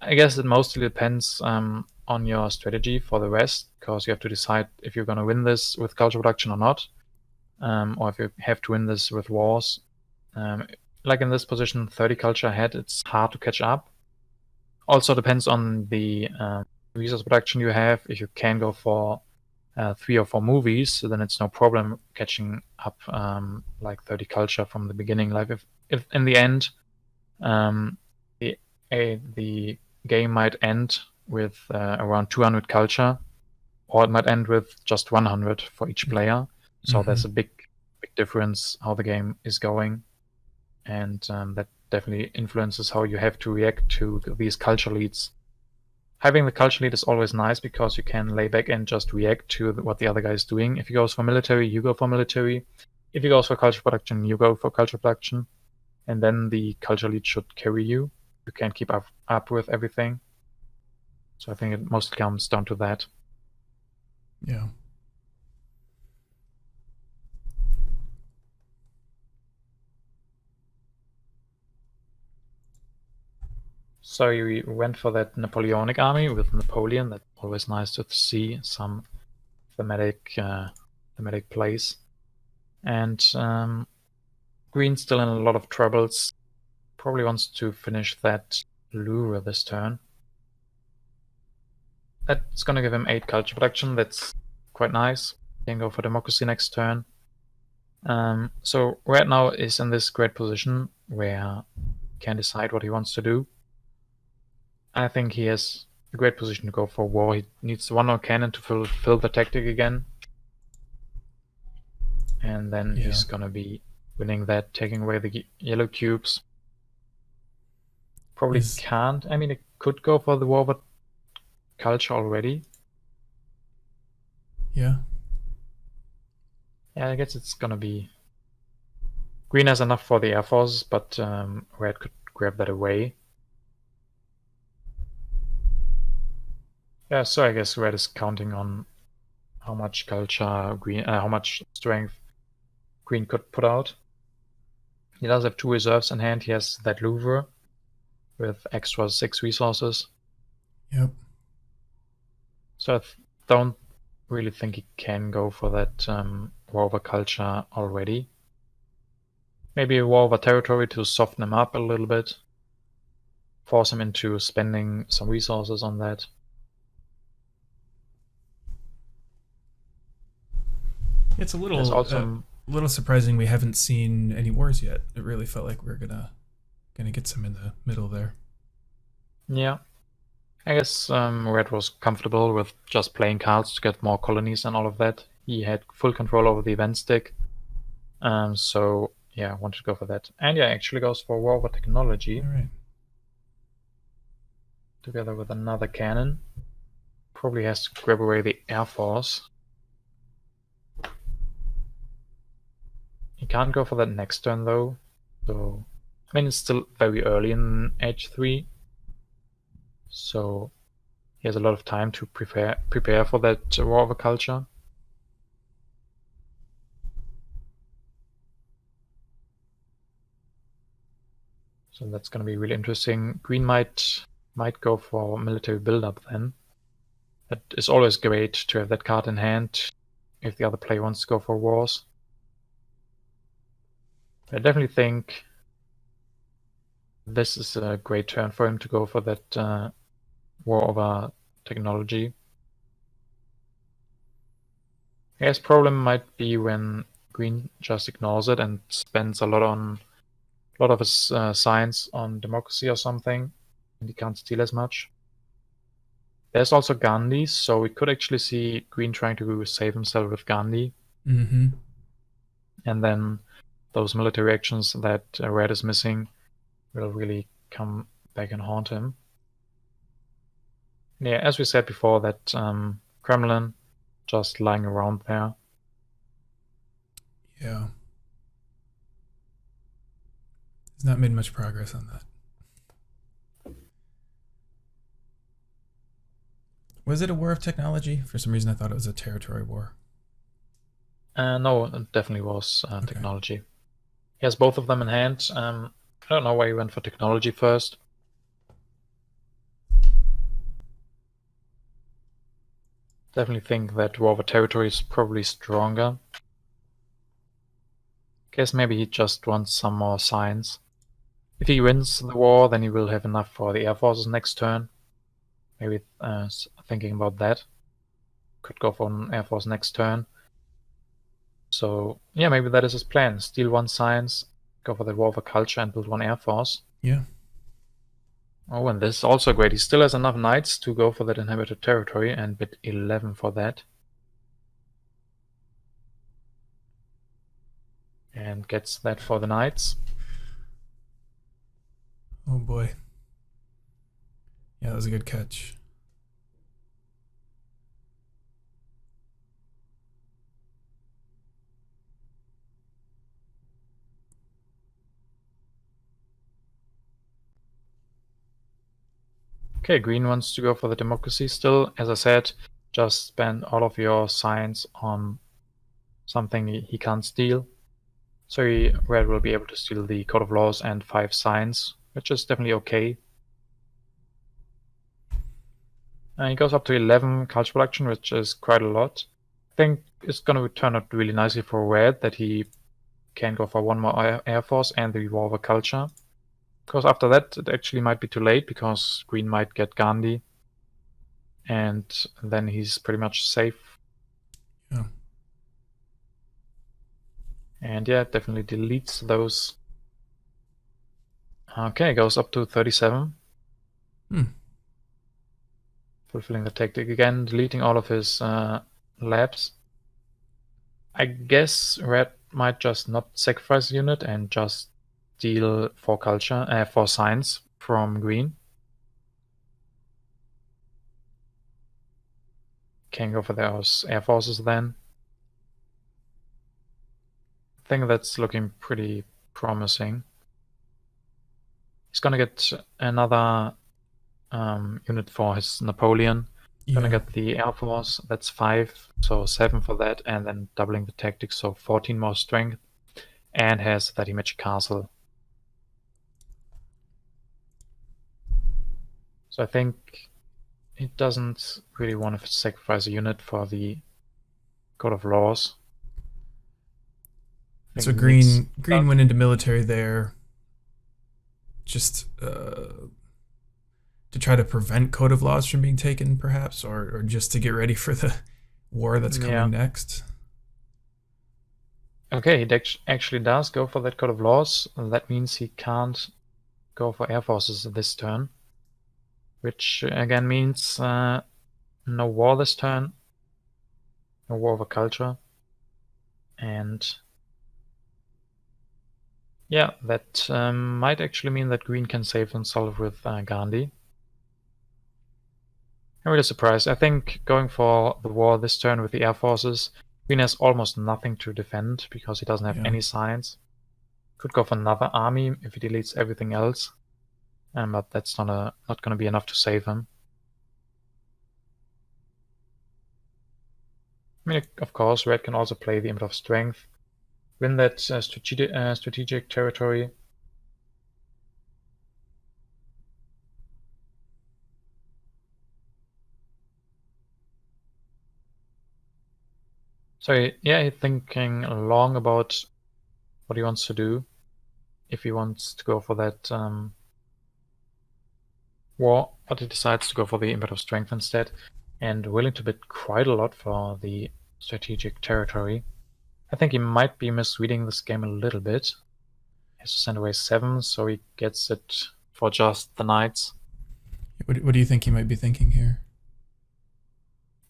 B: I guess it mostly depends on your strategy for the rest, because you have to decide if you're going to win this with culture production or not, or if you have to win this with wars. Like in this position, 30 culture ahead, it's hard to catch up. Also depends on the resource production you have. If you can go for 3 or 4 movies, so then it's no problem catching up like 30 culture from the beginning. Like if in the end um, the game might end with around 200 culture, or it might end with just 100 for each player. So there's a big difference how the game is going, and that definitely influences how you have to react to these culture leads. Having the culture lead is always nice because you can lay back and just react to what the other guy is doing. If he goes for military, you go for military. If he goes for culture production, you go for culture production. And then the culture lead should carry you. You can't keep up with everything. So I think it mostly comes down to that.
A: Yeah.
B: So we went for that Napoleonic army with Napoleon. That's always nice to see some thematic plays. And green's still in a lot of troubles. Probably wants to finish that Louvre this turn. That's gonna give him 8 culture production. That's quite nice. Can go for democracy next turn. So red now is in this great position where he can decide what he wants to do. I think he has a great position to go for war. He needs one more cannon to fulfill the tactic again. And then he's gonna be winning that, taking away the yellow cubes. Probably can't. I mean, it could go for the war, but culture already.
A: Yeah.
B: Yeah, I guess it's gonna be... Green has enough for the Air Force, but red could grab that away. Yeah, so I guess red is counting on how much culture green, how much strength green could put out. He does have 2 reserves in hand. He has that Louvre with extra 6 resources.
A: Yep.
B: So I don't really think he can go for that war over culture already. Maybe a war over territory to soften him up a little bit. Force him into spending some resources on that.
A: It's a little surprising we haven't seen any wars yet. It really felt like we were gonna get some in the middle there.
B: Yeah. I guess red was comfortable with just playing cards to get more colonies and all of that. He had full control over the event stick. So yeah, I wanted to go for that. And yeah, actually goes for war over technology.
A: All right.
B: Together with another cannon. Probably has to grab away the Air Force. He can't go for that next turn though. So I mean, it's still very early in H3. So he has a lot of time to prepare for that war over culture. So that's going to be really interesting. Green might go for military build-up then. That is always great to have that card in hand if the other player wants to go for wars. I definitely think this is a great turn for him to go for that war over technology. His problem might be when green just ignores it and spends a lot of his science on democracy or something, and he can't steal as much. There's also Gandhi, so we could actually see green trying to save himself with Gandhi.
A: Mm-hmm.
B: And then those military actions that red is missing will really come back and haunt him. Yeah, as we said before, that Kremlin just lying around there.
A: Yeah. He's not made much progress on that. Was it a war of technology? For some reason, I thought it was a territory war.
B: No, it definitely was technology. He has both of them in hand. I don't know why he went for technology first. Definitely think that war over territory is probably stronger. Guess maybe he just wants some more science. If he wins the war, then he will have enough for the Air Forces next turn. Maybe thinking about that. Could go for an Air Force next turn. So yeah, maybe that is his plan. Steal 1 science, go for the war over culture and build 1 Air Force.
A: Yeah.
B: Oh, and this is also great. He still has enough knights to go for that inhabited territory and bid 11 for that. And gets that for the knights.
A: Oh boy. Yeah, that was a good catch.
B: Okay, green wants to go for the democracy still. As I said, just spend all of your science on something he can't steal. So red will be able to steal the Code of Laws and 5 science, which is definitely okay. He goes up to 11 culture production, which is quite a lot. I think it's going to turn out really nicely for Red that he can go for one more Air Force and the Revolver culture. Because after that, it actually might be too late because Green might get Gandhi. And then he's pretty much safe.
A: Yeah.
B: And yeah, definitely deletes those. Okay, goes up to 37. Fulfilling the tactic again, deleting all of his labs. I guess Red might just not sacrifice a unit and just deal 4 culture, 4 science from Green. Can go for those Air Forces then. I think that's looking pretty promising. He's gonna get another unit for his Napoleon. Gonna get the Air Force, that's 5, so 7 for that, and then doubling the tactics, so 14 more strength, and has 30 magic castle. So I think he doesn't really want to sacrifice a unit for the Code of Laws.
A: So green went into military there just to try to prevent Code of Laws from being taken, perhaps, or just to get ready for the war that's coming next.
B: Okay, he actually does go for that Code of Laws. That means he can't go for Air Forces this turn, which again means no war this turn, no war over culture, and yeah, that might actually mean that Green can save himself with Gandhi. I'm really surprised. I think going for the war this turn with the Air Forces, Green has almost nothing to defend because he doesn't have any science. Could go for another army if he deletes everything else, but that's not going to be enough to save him. I mean, of course, Red can also play the Imp of Strength, win that strategic territory. So yeah, he's thinking long about what he wants to do. If he wants to go for that war, but he decides to go for the Imp of Strength instead, and willing to bid quite a lot for the strategic territory. I think he might be misreading this game a little bit. He has to send away 7, so he gets it for just the knights.
A: What do you think he might be thinking here?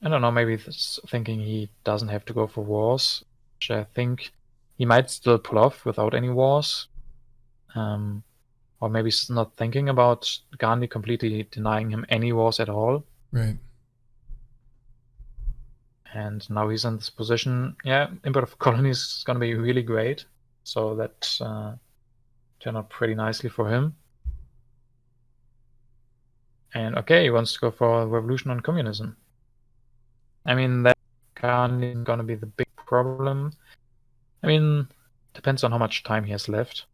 B: I don't know, maybe he's thinking he doesn't have to go for wars, which I think he might still pull off without any wars. Or maybe he's not thinking about Gandhi completely denying him any wars at all.
A: Right.
B: And now he's in this position. Yeah, Import of Colonies is going to be really great. So that turned out pretty nicely for him. And okay, he wants to go for Revolution on Communism. I mean, that Gandhi is going to be the big problem. I mean, depends on how much time he has left.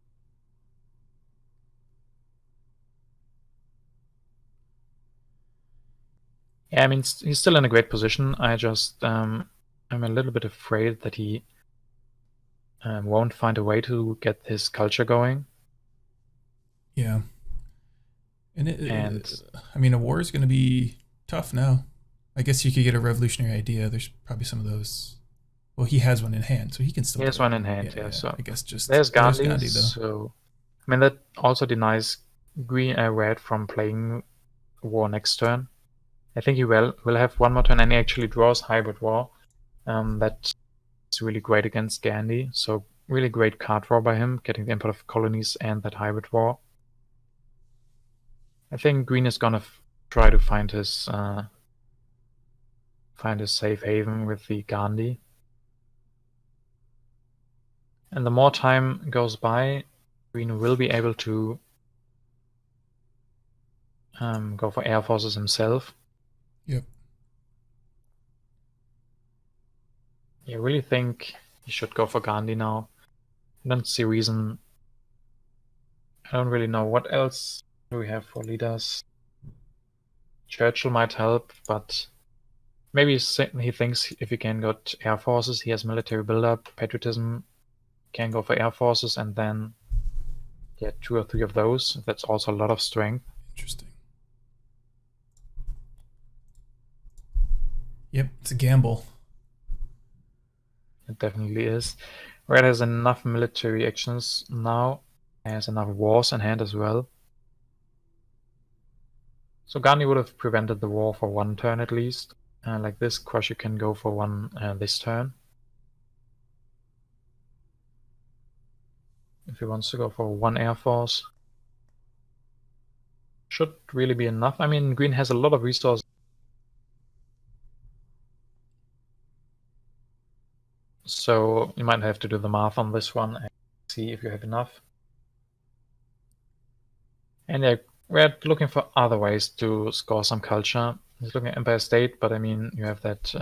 B: Yeah, I mean, he's still in a great position. I just, I'm a little bit afraid that he won't find a way to get his culture going.
A: Yeah. And I mean, a war is going to be tough now. I guess you could get a revolutionary idea. There's probably some of those. Well, he has one in hand, so he can still.
B: He has one in hand, yeah. So
A: I guess just
B: there's Gandhi,
A: though.
B: So I mean that also denies Green Red from playing war next turn. I think he will have one more turn, and he actually draws Hybrid War. That's really great against Gandhi. So really great card draw by him, getting the Import of Colonies and that Hybrid War. I think Green is gonna try to find his safe haven with the Gandhi. And the more time goes by, Green will be able to go for Air Forces himself.
A: Yep.
B: I really think he should go for Gandhi now. I don't see reason. I don't really know what else do we have for leaders. Churchill might help, but maybe he thinks if he can get air forces, he has military buildup, patriotism, can go for air forces, and then get 2 or 3 of those. That's also a lot of strength.
A: Interesting. Yep, it's a gamble.
B: It definitely is. Red has enough military actions now, has enough wars in hand as well. So Gandhi would have prevented the war for 1 turn at least. Like this, CrushU can go for 1 this turn. If he wants to go for 1 air force. Should really be enough. I mean, green has a lot of resources. So you might have to do the math on this one and see if you have enough. And yeah, we're looking for other ways to score some culture. He's looking at Empire State, but I mean, you have that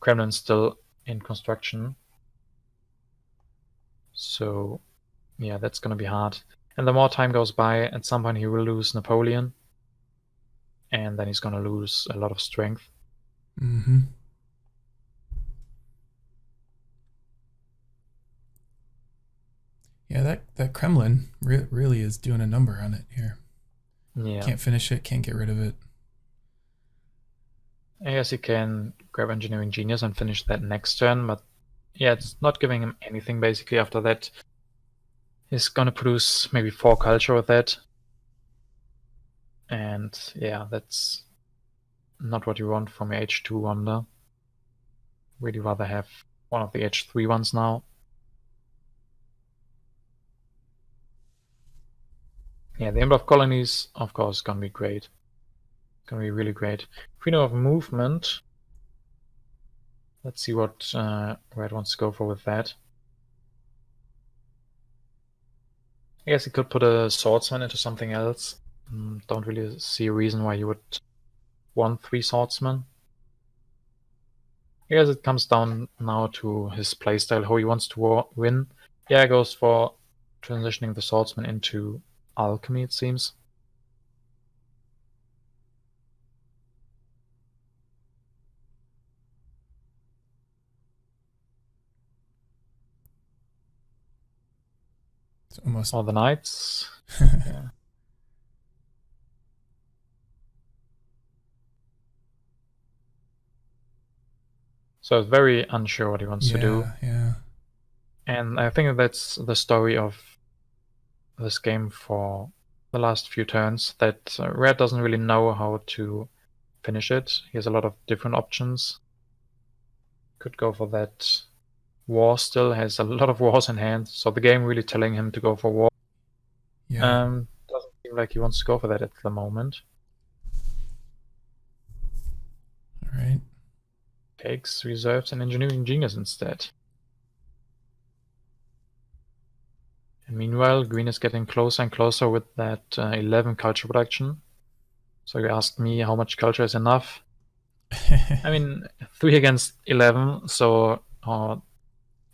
B: Kremlin still in construction. So yeah, that's going to be hard. And the more time goes by, at some point he will lose Napoleon. And then he's going to lose a lot of strength.
A: Mm-hmm. Yeah, that Kremlin really is doing a number on it here.
B: Yeah.
A: Can't finish it, can't get rid of it.
B: I guess he can grab Engineering Genius and finish that next turn, but yeah, it's not giving him anything basically after that. He's gonna produce maybe 4 culture with that. And yeah, that's not what you want from your H2 wonder. Really rather have one of the H3 ones now. Yeah, the Ember of Colonies, of course, is gonna be great. Gonna be really great. Freedom of movement. Let's see what Red wants to go for with that. I guess he could put a swordsman into something else. Don't really see a reason why you would want 3 swordsmen. I guess it comes down now to his playstyle, how he wants to win. Yeah, he goes for transitioning the swordsman into alchemy, it seems.
A: It's almost
B: All the knights. Yeah. So it's very unsure what he wants to do.
A: Yeah.
B: And I think that's the story of this game for the last few turns, that Red doesn't really know how to finish it. He has a lot of different options. Could go for that war still, has a lot of wars in hand, so the game really telling him to go for war.
A: Yeah.
B: Doesn't seem like he wants to go for that at the moment.
A: All right.
B: Takes reserves and Engineering Genius instead. And meanwhile, green is getting closer and closer with that 11 culture production. So you asked me how much culture is enough. I mean, 3 against 11, so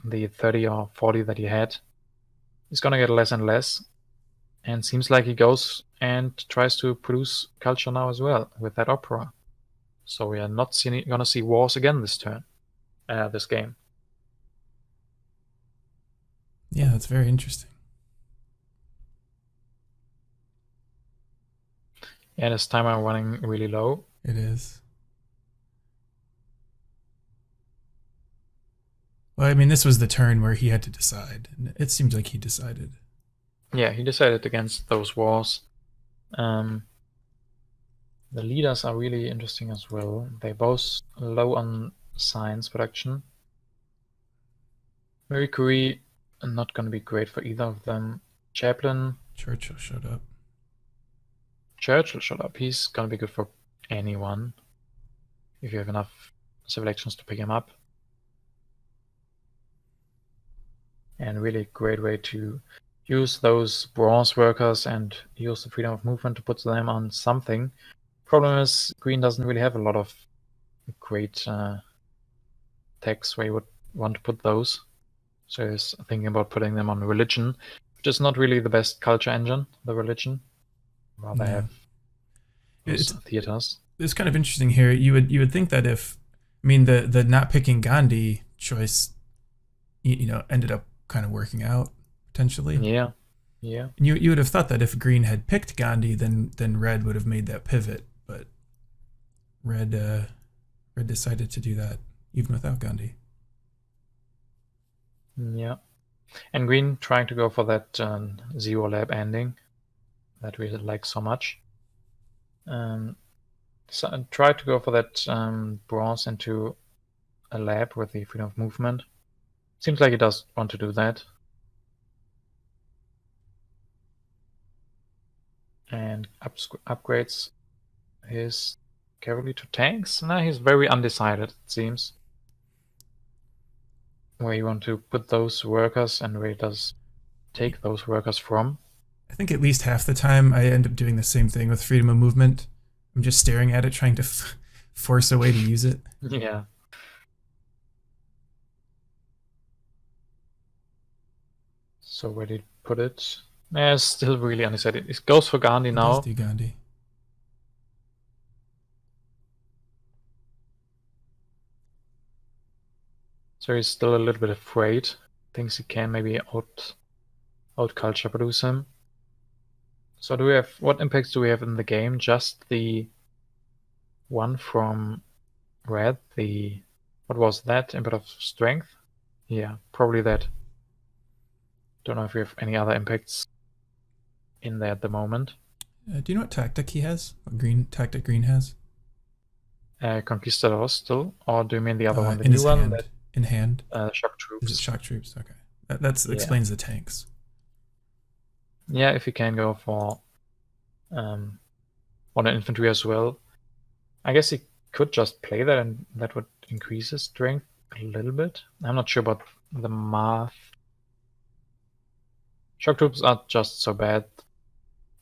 B: the 30 or 40 that he had is gonna get less and less. And seems like he goes and tries to produce culture now as well with that opera. So we are not gonna see wars again this turn, this game.
A: Yeah, that's very interesting.
B: And his timer running really low.
A: It is. Well, I mean, this was the turn where he had to decide. It seems like he decided.
B: Yeah, he decided against those wars. The leaders are really interesting as well. They're both low on science production. Marie Curie, not going to be great for either of them. Chaplin.
A: Churchill showed up.
B: Churchill showed up. He's going to be good for anyone if you have enough civil actions to pick him up. And really great way to use those bronze workers and use the freedom of movement to put them on something. Problem is, green doesn't really have a lot of great techs where you would want to put those. So he's thinking about putting them on religion, which is not really the best culture engine, the religion. Rather have those
A: It's
B: theaters.
A: it's kind of interesting here. You would think that if, I mean, the not picking Gandhi choice, ended up kind of working out potentially.
B: Yeah, yeah.
A: And you would have thought that if Green had picked Gandhi, then Red would have made that pivot, but Red decided to do that even without Gandhi.
B: Yeah. And Green trying to go for that zero lab ending that we like so much. So try to go for that bronze into a lab with the freedom of movement. Seems like he does want to do that. And upgrades his cavalry to tanks. Now he's very undecided, it seems. Where you want to put those workers and where he does take those workers from.
A: I think at least half the time I end up doing the same thing with freedom of movement. I'm just staring at it, trying to force a way to use it.
B: Yeah. So where did he put it? Yeah, still really undecided. It goes for Gandhi
A: It
B: now.
A: does do Gandhi.
B: So he's still a little bit afraid. Thinks he can maybe out culture produce him. So do we have, what impacts do we have in the game? Just the one from Red, what was that? Input of strength? Yeah, probably that. Don't know if we have any other impacts in there at the moment.
A: Do you know what tactic he has? What green tactic Green has?
B: Conquistadors still, or do you mean the other one, the
A: in
B: new
A: his
B: one?
A: hand. In hand.
B: Shock troops.
A: Is it shock troops? Okay, that
B: Yeah.
A: explains the tanks.
B: Yeah, if you can go for one infantry as well. I guess he could just play that and that would increase his strength a little bit. I'm not sure about the math. Shock troops are just so bad.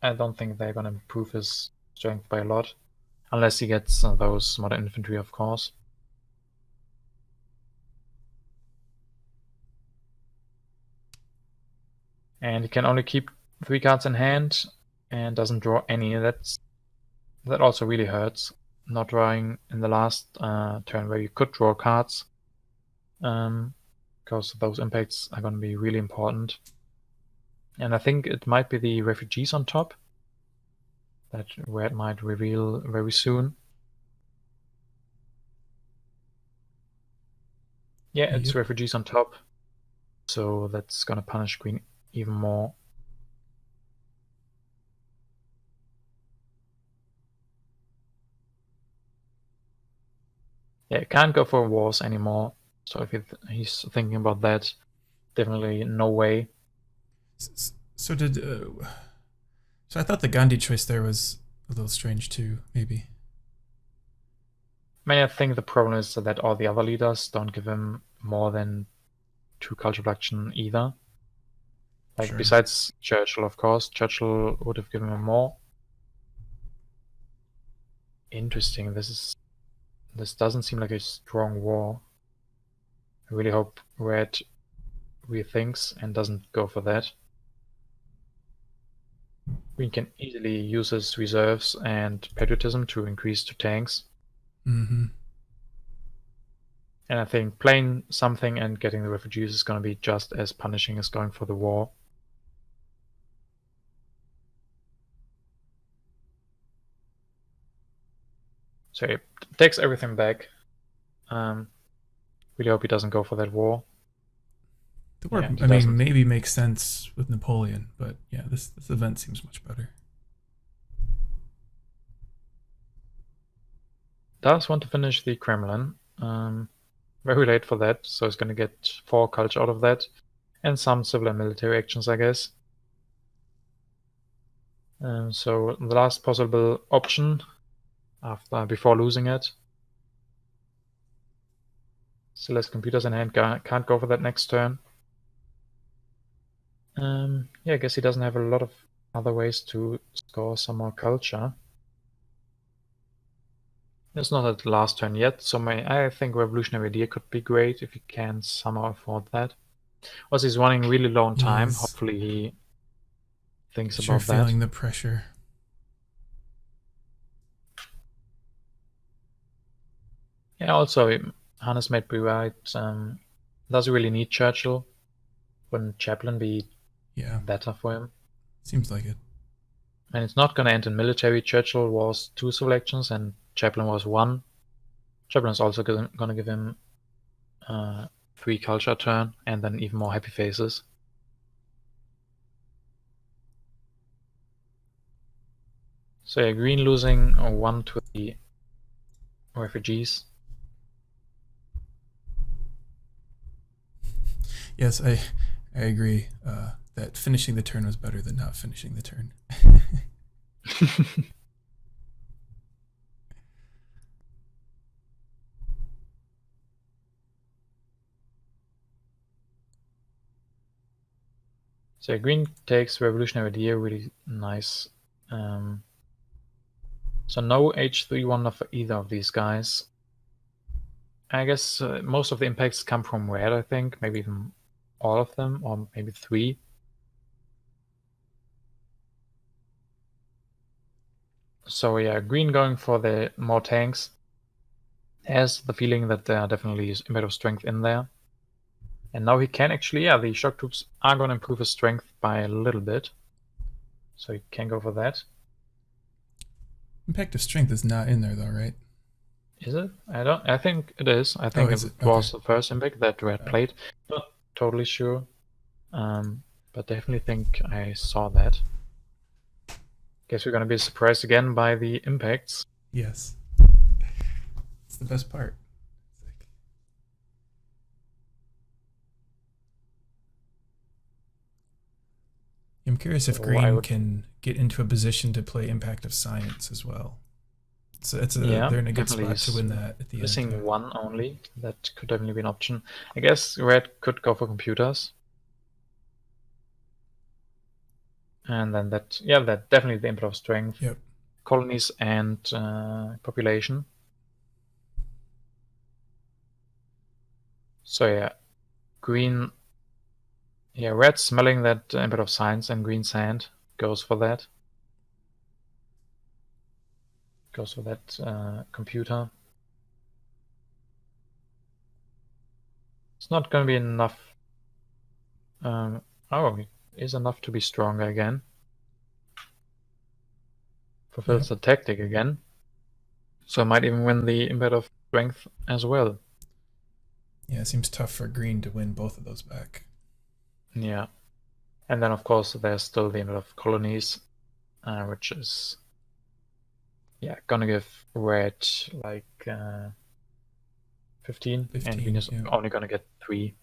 B: I don't think they're gonna improve his strength by a lot. Unless he gets those modern infantry, of course. And he can only keep 3 cards in hand and doesn't draw any. That also really hurts. Not drawing in the last turn where you could draw cards. Because those impacts are going to be really important. And I think it might be the refugees on top that Red might reveal very soon. Yeah, it's refugees on top. So that's going to punish Green even more. Yeah, can't go for wars anymore. So if he's thinking about that, definitely no way.
A: So did. So I thought the Gandhi choice there was a little strange too, maybe.
B: I think the problem is that all the other leaders don't give him more than 2 culture production either. Like, sure. Besides Churchill, of course. Churchill would have given him more. Interesting. This doesn't seem like a strong war. I really hope Red rethinks and doesn't go for that. We can easily use his reserves and patriotism to increase to tanks.
A: Mm-hmm.
B: And I think playing something and getting the refugees is going to be just as punishing as going for the war. So he takes everything back. Really hope he doesn't go for that war.
A: The war, I mean, maybe makes sense with Napoleon, but yeah, this event seems much better.
B: Does want to finish the Kremlin. Very late for that, so he's going to get 4 culture out of that. And some civil and military actions, I guess. So the last possible option before losing it. Still has computers in hand, can't go for that next turn. Yeah, I guess he doesn't have a lot of other ways to score some more culture. It's not at the last turn yet, so I think Revolutionary Idea could be great if he can somehow afford that. Also, he's running really low on time. Hopefully he thinks about that.
A: Feeling the pressure.
B: Yeah, also, Hannes might be right. Doesn't really need Churchill. Wouldn't Chaplin be better for him?
A: Seems like it.
B: And it's not going to end in military. Churchill was 2 selections and Chaplin was 1. Chaplin's also going to give him 3 culture turn and then even more happy faces. So yeah, green losing 1 to the refugees.
A: Yes, I agree that finishing the turn was better than not finishing the turn.
B: So green takes revolutionary idea, really nice. So no h3 wonder for either of these guys. I guess most of the impacts come from red, I think. Maybe even all of them, or maybe 3. So yeah, green going for the more tanks has the feeling that there are definitely a bit of strength in there. And now he can actually, yeah, the shock troops are going to improve his strength by a little bit. So he can go for that.
A: Impact of strength is not in there though, right?
B: Is it? I think it is. I think it was the first impact that red played. Not totally sure. But definitely think I saw that. Guess we're going to be surprised again by the impacts.
A: Yes. It's the best part. I'm curious if green can get into a position to play Impact of Science as well. So they're in a good spot to win that at the end.
B: Missing 1 only. That could definitely be an option. I guess red could go for computers. And then that definitely the input of strength.
A: Yep.
B: Colonies and population. So yeah, green. Yeah, red smelling that input of science and green sand goes for that. Goes for that computer. It's not going to be enough. Oh, it is enough to be stronger again. Fulfills the tactic again. So I might even win the input of strength as well.
A: Yeah, it seems tough for green to win both of those back.
B: Yeah. And then, of course, there's still the input of colonies, which is, yeah, gonna give red like 15 and green is only gonna get 3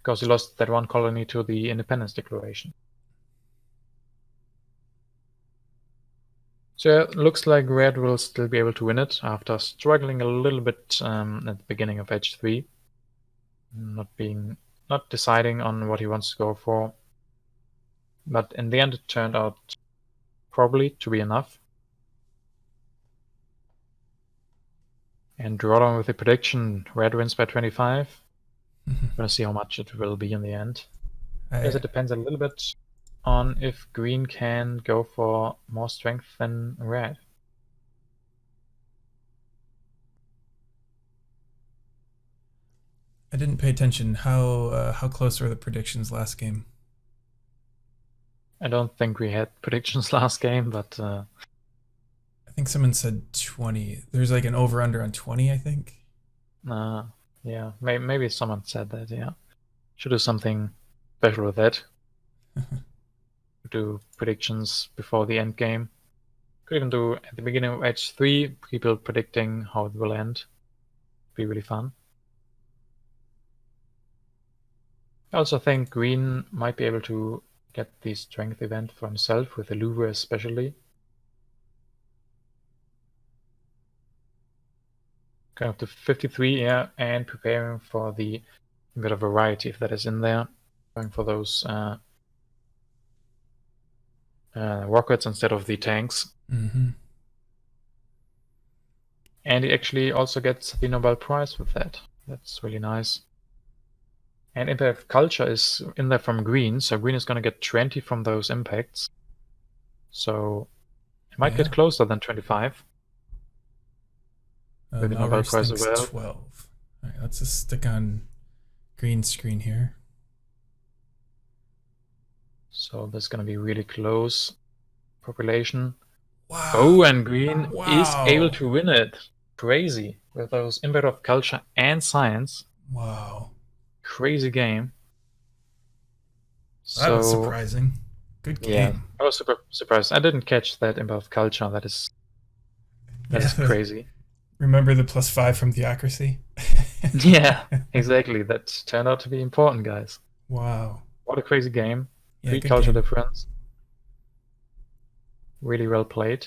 B: because he lost that 1 colony to the Independence Declaration. So it looks like red will still be able to win it after struggling a little bit at the beginning of H3. Not deciding on what he wants to go for. But in the end it turned out probably to be enough. And Drawdown with the prediction, red wins by 25. Gonna see how much it will be in the end. I guess it depends a little bit on if green can go for more strength than red.
A: I didn't pay attention. How close were the predictions last game?
B: I don't think we had predictions last game, but
A: I think someone said 20. There's like an over-under on 20, I think.
B: Yeah, maybe someone said that, yeah. Should do something special with that. Do predictions before the end game. Could even do at the beginning of H3, people predicting how it will end. Be really fun. I also think green might be able to get the strength event for himself with the Louvre especially. Going up to 53, yeah, and preparing for the bit of variety if that is in there. Going for those rockets instead of the tanks.
A: Mm-hmm.
B: And he actually also gets the Nobel Prize with that. That's really nice. And impact of culture is in there from green, so green is going to get 20 from those impacts. So it might get closer than 25. Really
A: Malrus
B: Nobel Prize
A: thinks
B: well.
A: 12. All right, let's just stick on green screen here.
B: So this is gonna be really close. Population.
A: Wow.
B: Oh, and green is
A: Wow.
B: able to win it. Crazy. With those impact of culture and science.
A: Wow.
B: Crazy game.
A: That was surprising. Good game.
B: Yeah, I was super surprised. I didn't catch that impact of culture. That is crazy.
A: Remember the +5 from Theocracy?
B: Yeah, exactly. That turned out to be important, guys.
A: Wow.
B: What a crazy game.
A: Yeah,
B: 3
A: good
B: culture
A: game.
B: difference. Really well played.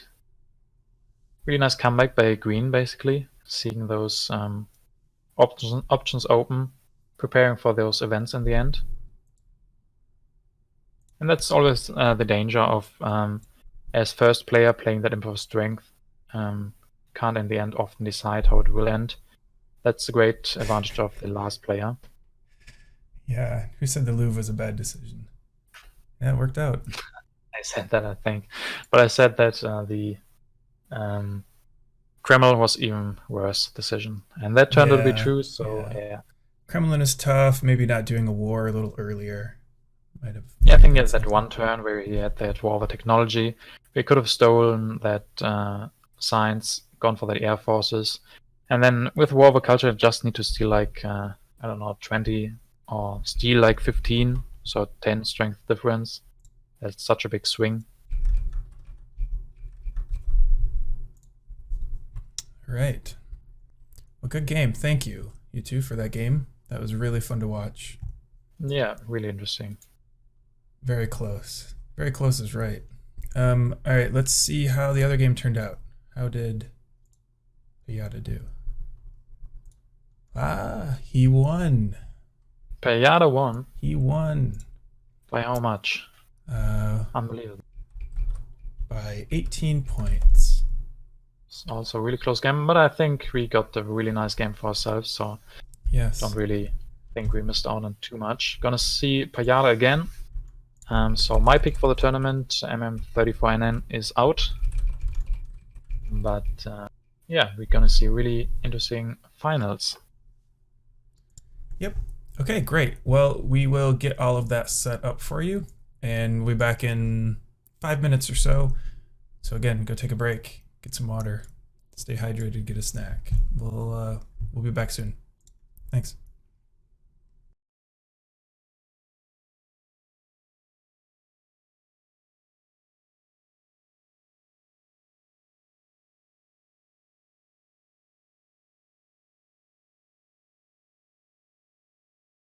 B: Really nice comeback by green, basically. Seeing those options open, preparing for those events in the end. And that's always the danger of, as first player playing that improv strength, can't in the end often decide how it will end. That's a great advantage of the last player.
A: Yeah, who said the Louvre was a bad decision? Yeah, it worked out.
B: I said that, I think. But I said that the Kremlin was even worse decision. And that turned out to be true, so yeah.
A: Kremlin is tough, maybe not doing a war a little earlier. Might have.
B: Yeah, I think it's that one turn where he had that war of the technology. We could have stolen that science, gone for the air forces. And then with war of a culture, just need to steal like, I don't know, 20 or steal like 15. So 10 strength difference. That's such a big swing.
A: Right. Well, good game. Thank you, you two, for that game. That was really fun to watch.
B: Yeah, really interesting.
A: Very close. Very close is right. All right, let's see how the other game turned out. How did Payada do? Ah, he won.
B: Payada won.
A: He won.
B: By how much? Unbelievable.
A: By 18 points.
B: It's also a really close game, but I think we got a really nice game for ourselves, so
A: yes.
B: Don't really think we missed out on too much. Gonna see Payada again. So my pick for the tournament, MM34NN, is out. But yeah, we're gonna see really interesting finals.
A: Yep. Okay, great. Well, we will get all of that set up for you, and we'll be back in 5 minutes or so. So again, go take a break, get some water, stay hydrated, get a snack. We'll be back soon. Thanks.